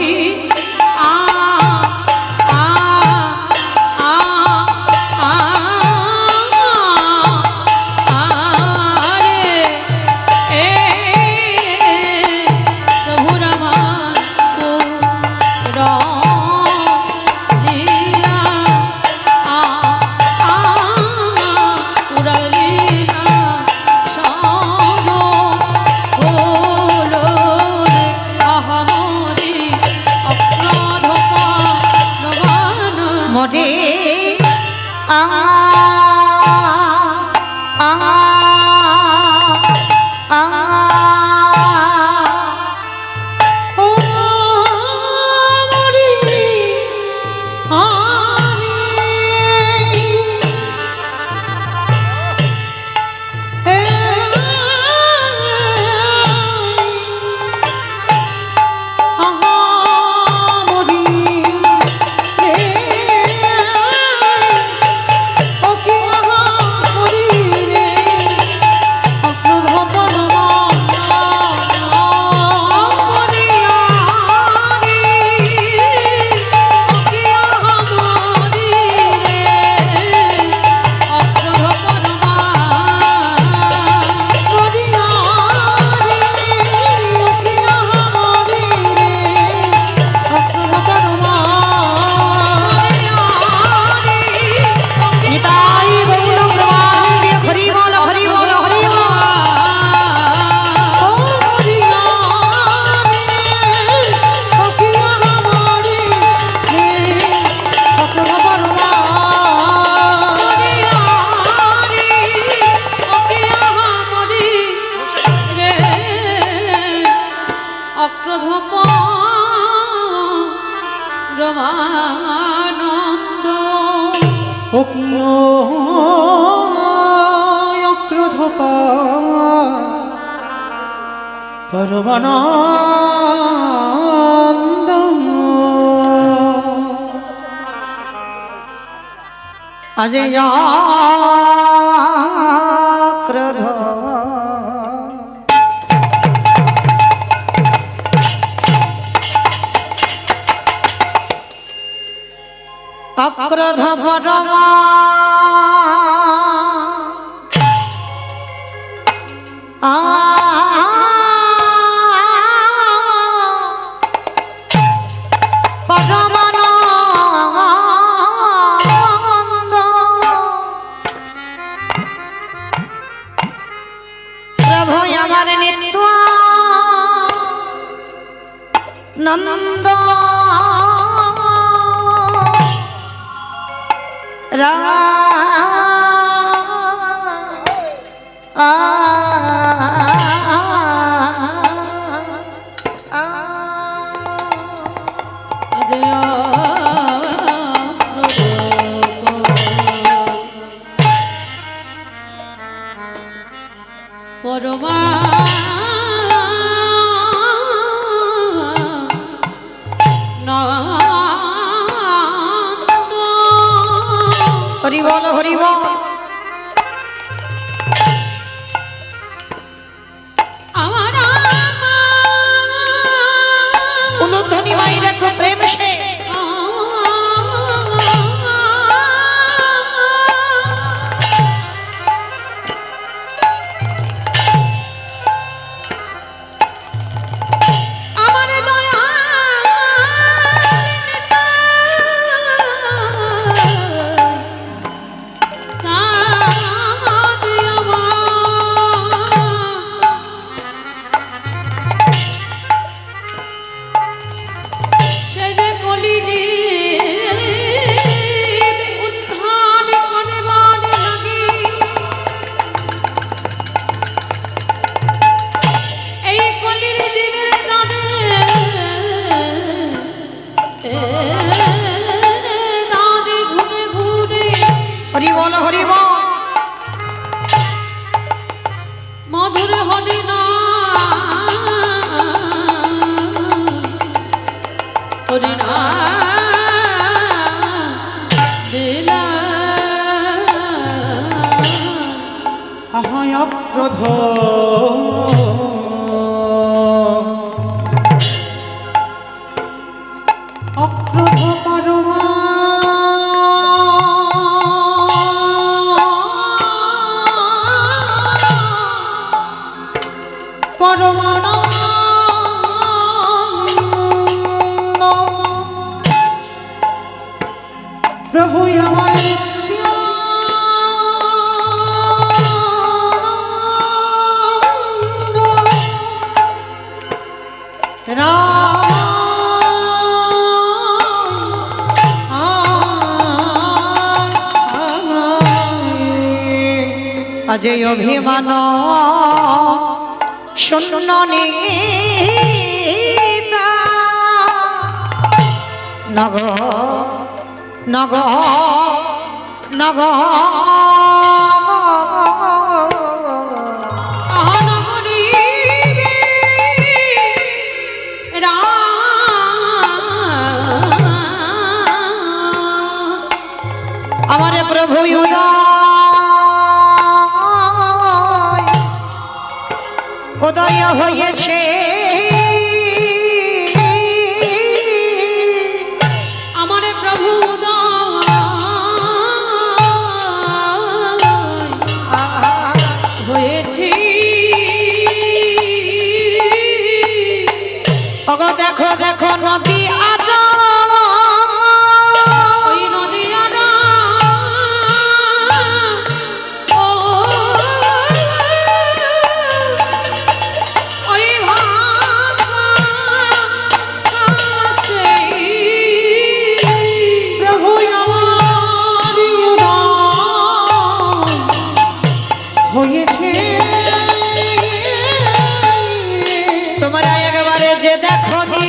পরমানন্দ ও কি অক্রোধ পরমানন্দ আজি ক্রোধ অক্রোধ পরমা পরমানন্দ প্রভু আমার নিত্য নন্দ পরমা হরি বল হরি বল আমার উলুধ্বনি মাইরা একটু প্রেম সে হরি বল হরি বল মধুর হরি না হরি না বেলা আহায় অক্রোধ অক্রোধ পরমা পরমানন্দ প্রভু আমার নিত্য আজ অভিমান শূন্য নিতা নগ নগ নগ আমারে প্রভু উদয় হয়েছে আমার প্রভু হয়েছে ওগো দেখো দেখো নদী আদা ওই নদী আনা ওই ভাসে প্রভু আমার উদয় হয়েছে তোমরা একবারে যে দেখনি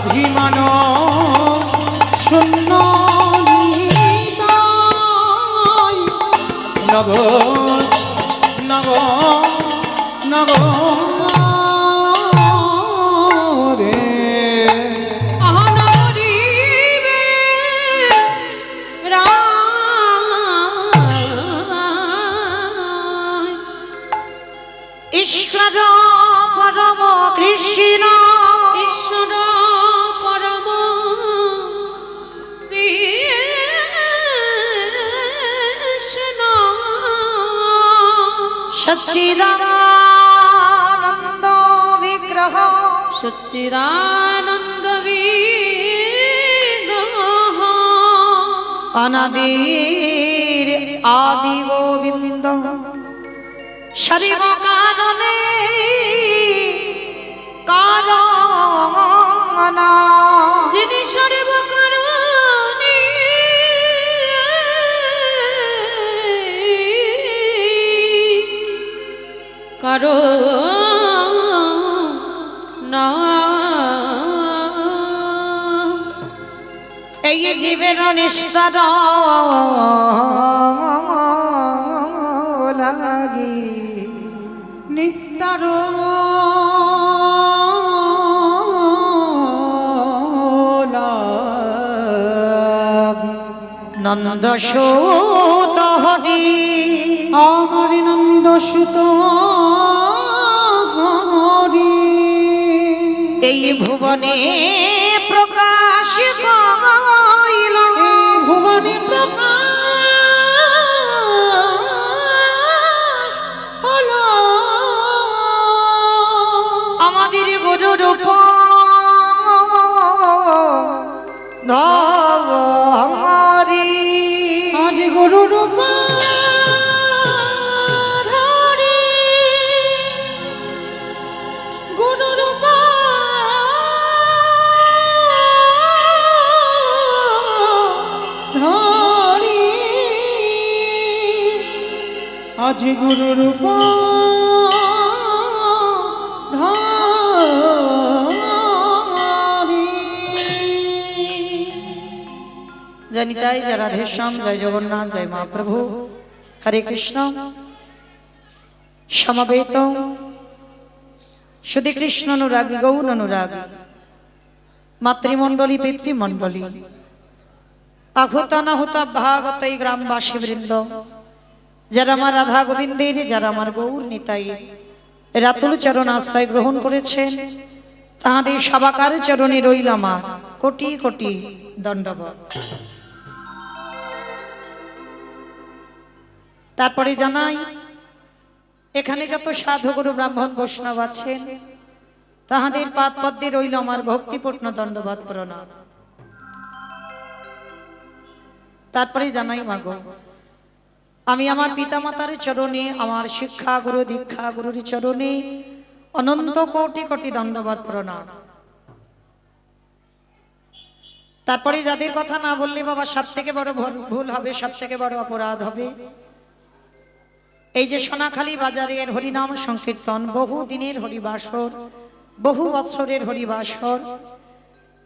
অভিমান শূন্য নিতাই নগর নগর নগর রে ঈশ্বর পরম কৃষ্ণ ঈশ্বর পরম কৃষ্ণ সচ্চিদানন্দ বিগ্রহ সচ্চিদানন্দ বিগ্রহ অনাদির আদি গোবিন্দ সর্ব কারণে কারণ যিনি সর্বকারণে কারণ এই জীবের নিস্তার লাগি নিস্তার নন্দ সুত হরি আমার নন্দ সুত হরি এই ভুবনে প্রকাশ কইল ভুবনে প্রকাশ হলো আমাদের গুরু রূপ ধরি আজ গুরু রূপ ধরি গুরু রূপ ধরি আজ গুরু রূপ জনিতাই জয় রাধেশ্যাম জয় জগন্নাথ জয় মহাপ্রভু হরে কৃষ্ণ সমবেত শুধু কৃষ্ণ অনুরাগী গৌণ অনুরাগী মাতৃমণ্ডলী পিতৃমণ্ডলী আহুত অনাহুত ভাগত এই গ্রামবাসী বৃন্দ যারা আমার রাধা গোবিন্দের যারা আমার গৌর নিতাইয়ের রাতুল চরণ আশ্রয় গ্রহণ করেছেন তাহাদের সবাকার চরণে রইল আমার কোটি কোটি দণ্ডবত। তারপরে জানাই এখানে যত সাধুগুরু ব্রাহ্মণ বৈষ্ণব আছেন তাহাদের পাদ পদ্মে রইল আমার ভক্তিপূর্ণ দণ্ডবত প্রণাম। তারপরে জানাই মাগো আমি আমার পিতামাতার চরণে আমার শিক্ষা গুরু দীক্ষা গুরুর চরণে অনন্ত কোটি কোটি দণ্ডবত প্রণাম। তারপরে যাদের কথা না বললে বাবা সব থেকে বড় ভুল হবে, সব থেকে বড় অপরাধ হবে। এই যে সোনাখালী বাজারের হরিনাম সংকীর্তন, বহু দিনের হরিবাসর, বহু বৎসরের হরিবাসর,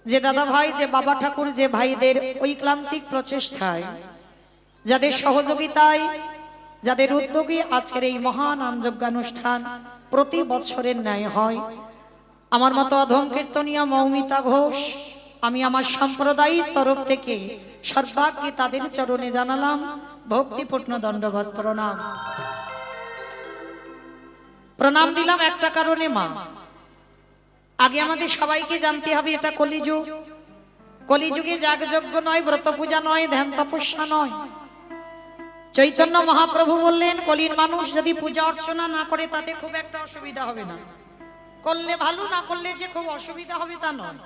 যে দাদা ভাই যে বাবা ঠাকুর যে ভাইদের ঐক্লান্তিক প্রচেষ্টায় যাদের সহযোগিতায় যাদের উদ্যোগে আজকের এই মহান নামযজ্ঞানুষ্ঠান প্রতি বছরের ন্যায় হয়। আমার মতো অধম কীর্তনিয়া মৌমিতা ঘোষ আমি আমার সম্প্রদায়ের তরফ থেকে সর্বাগ্রে তাদের চরণে জানালাম ভক্তিপূর্ণ দণ্ডবত প্রণাম। প্রণাম দিলাম একটা কারণে মা, আগে আমাদের সবাইকে জানতে হবে এটা কলিযুগ। কলিযুগে যাগযজ্ঞ নয়, ব্রত পূজা নয়, ধ্যান তপস্যা নয়। চৈতন্য মহাপ্রভু বললেন কলির মানুষ যদি পূজা অর্চনা না করে তাতে খুব একটা অসুবিধা হবে না, করলে ভালো, না করলে যে খুব অসুবিধা হবে তা নয়।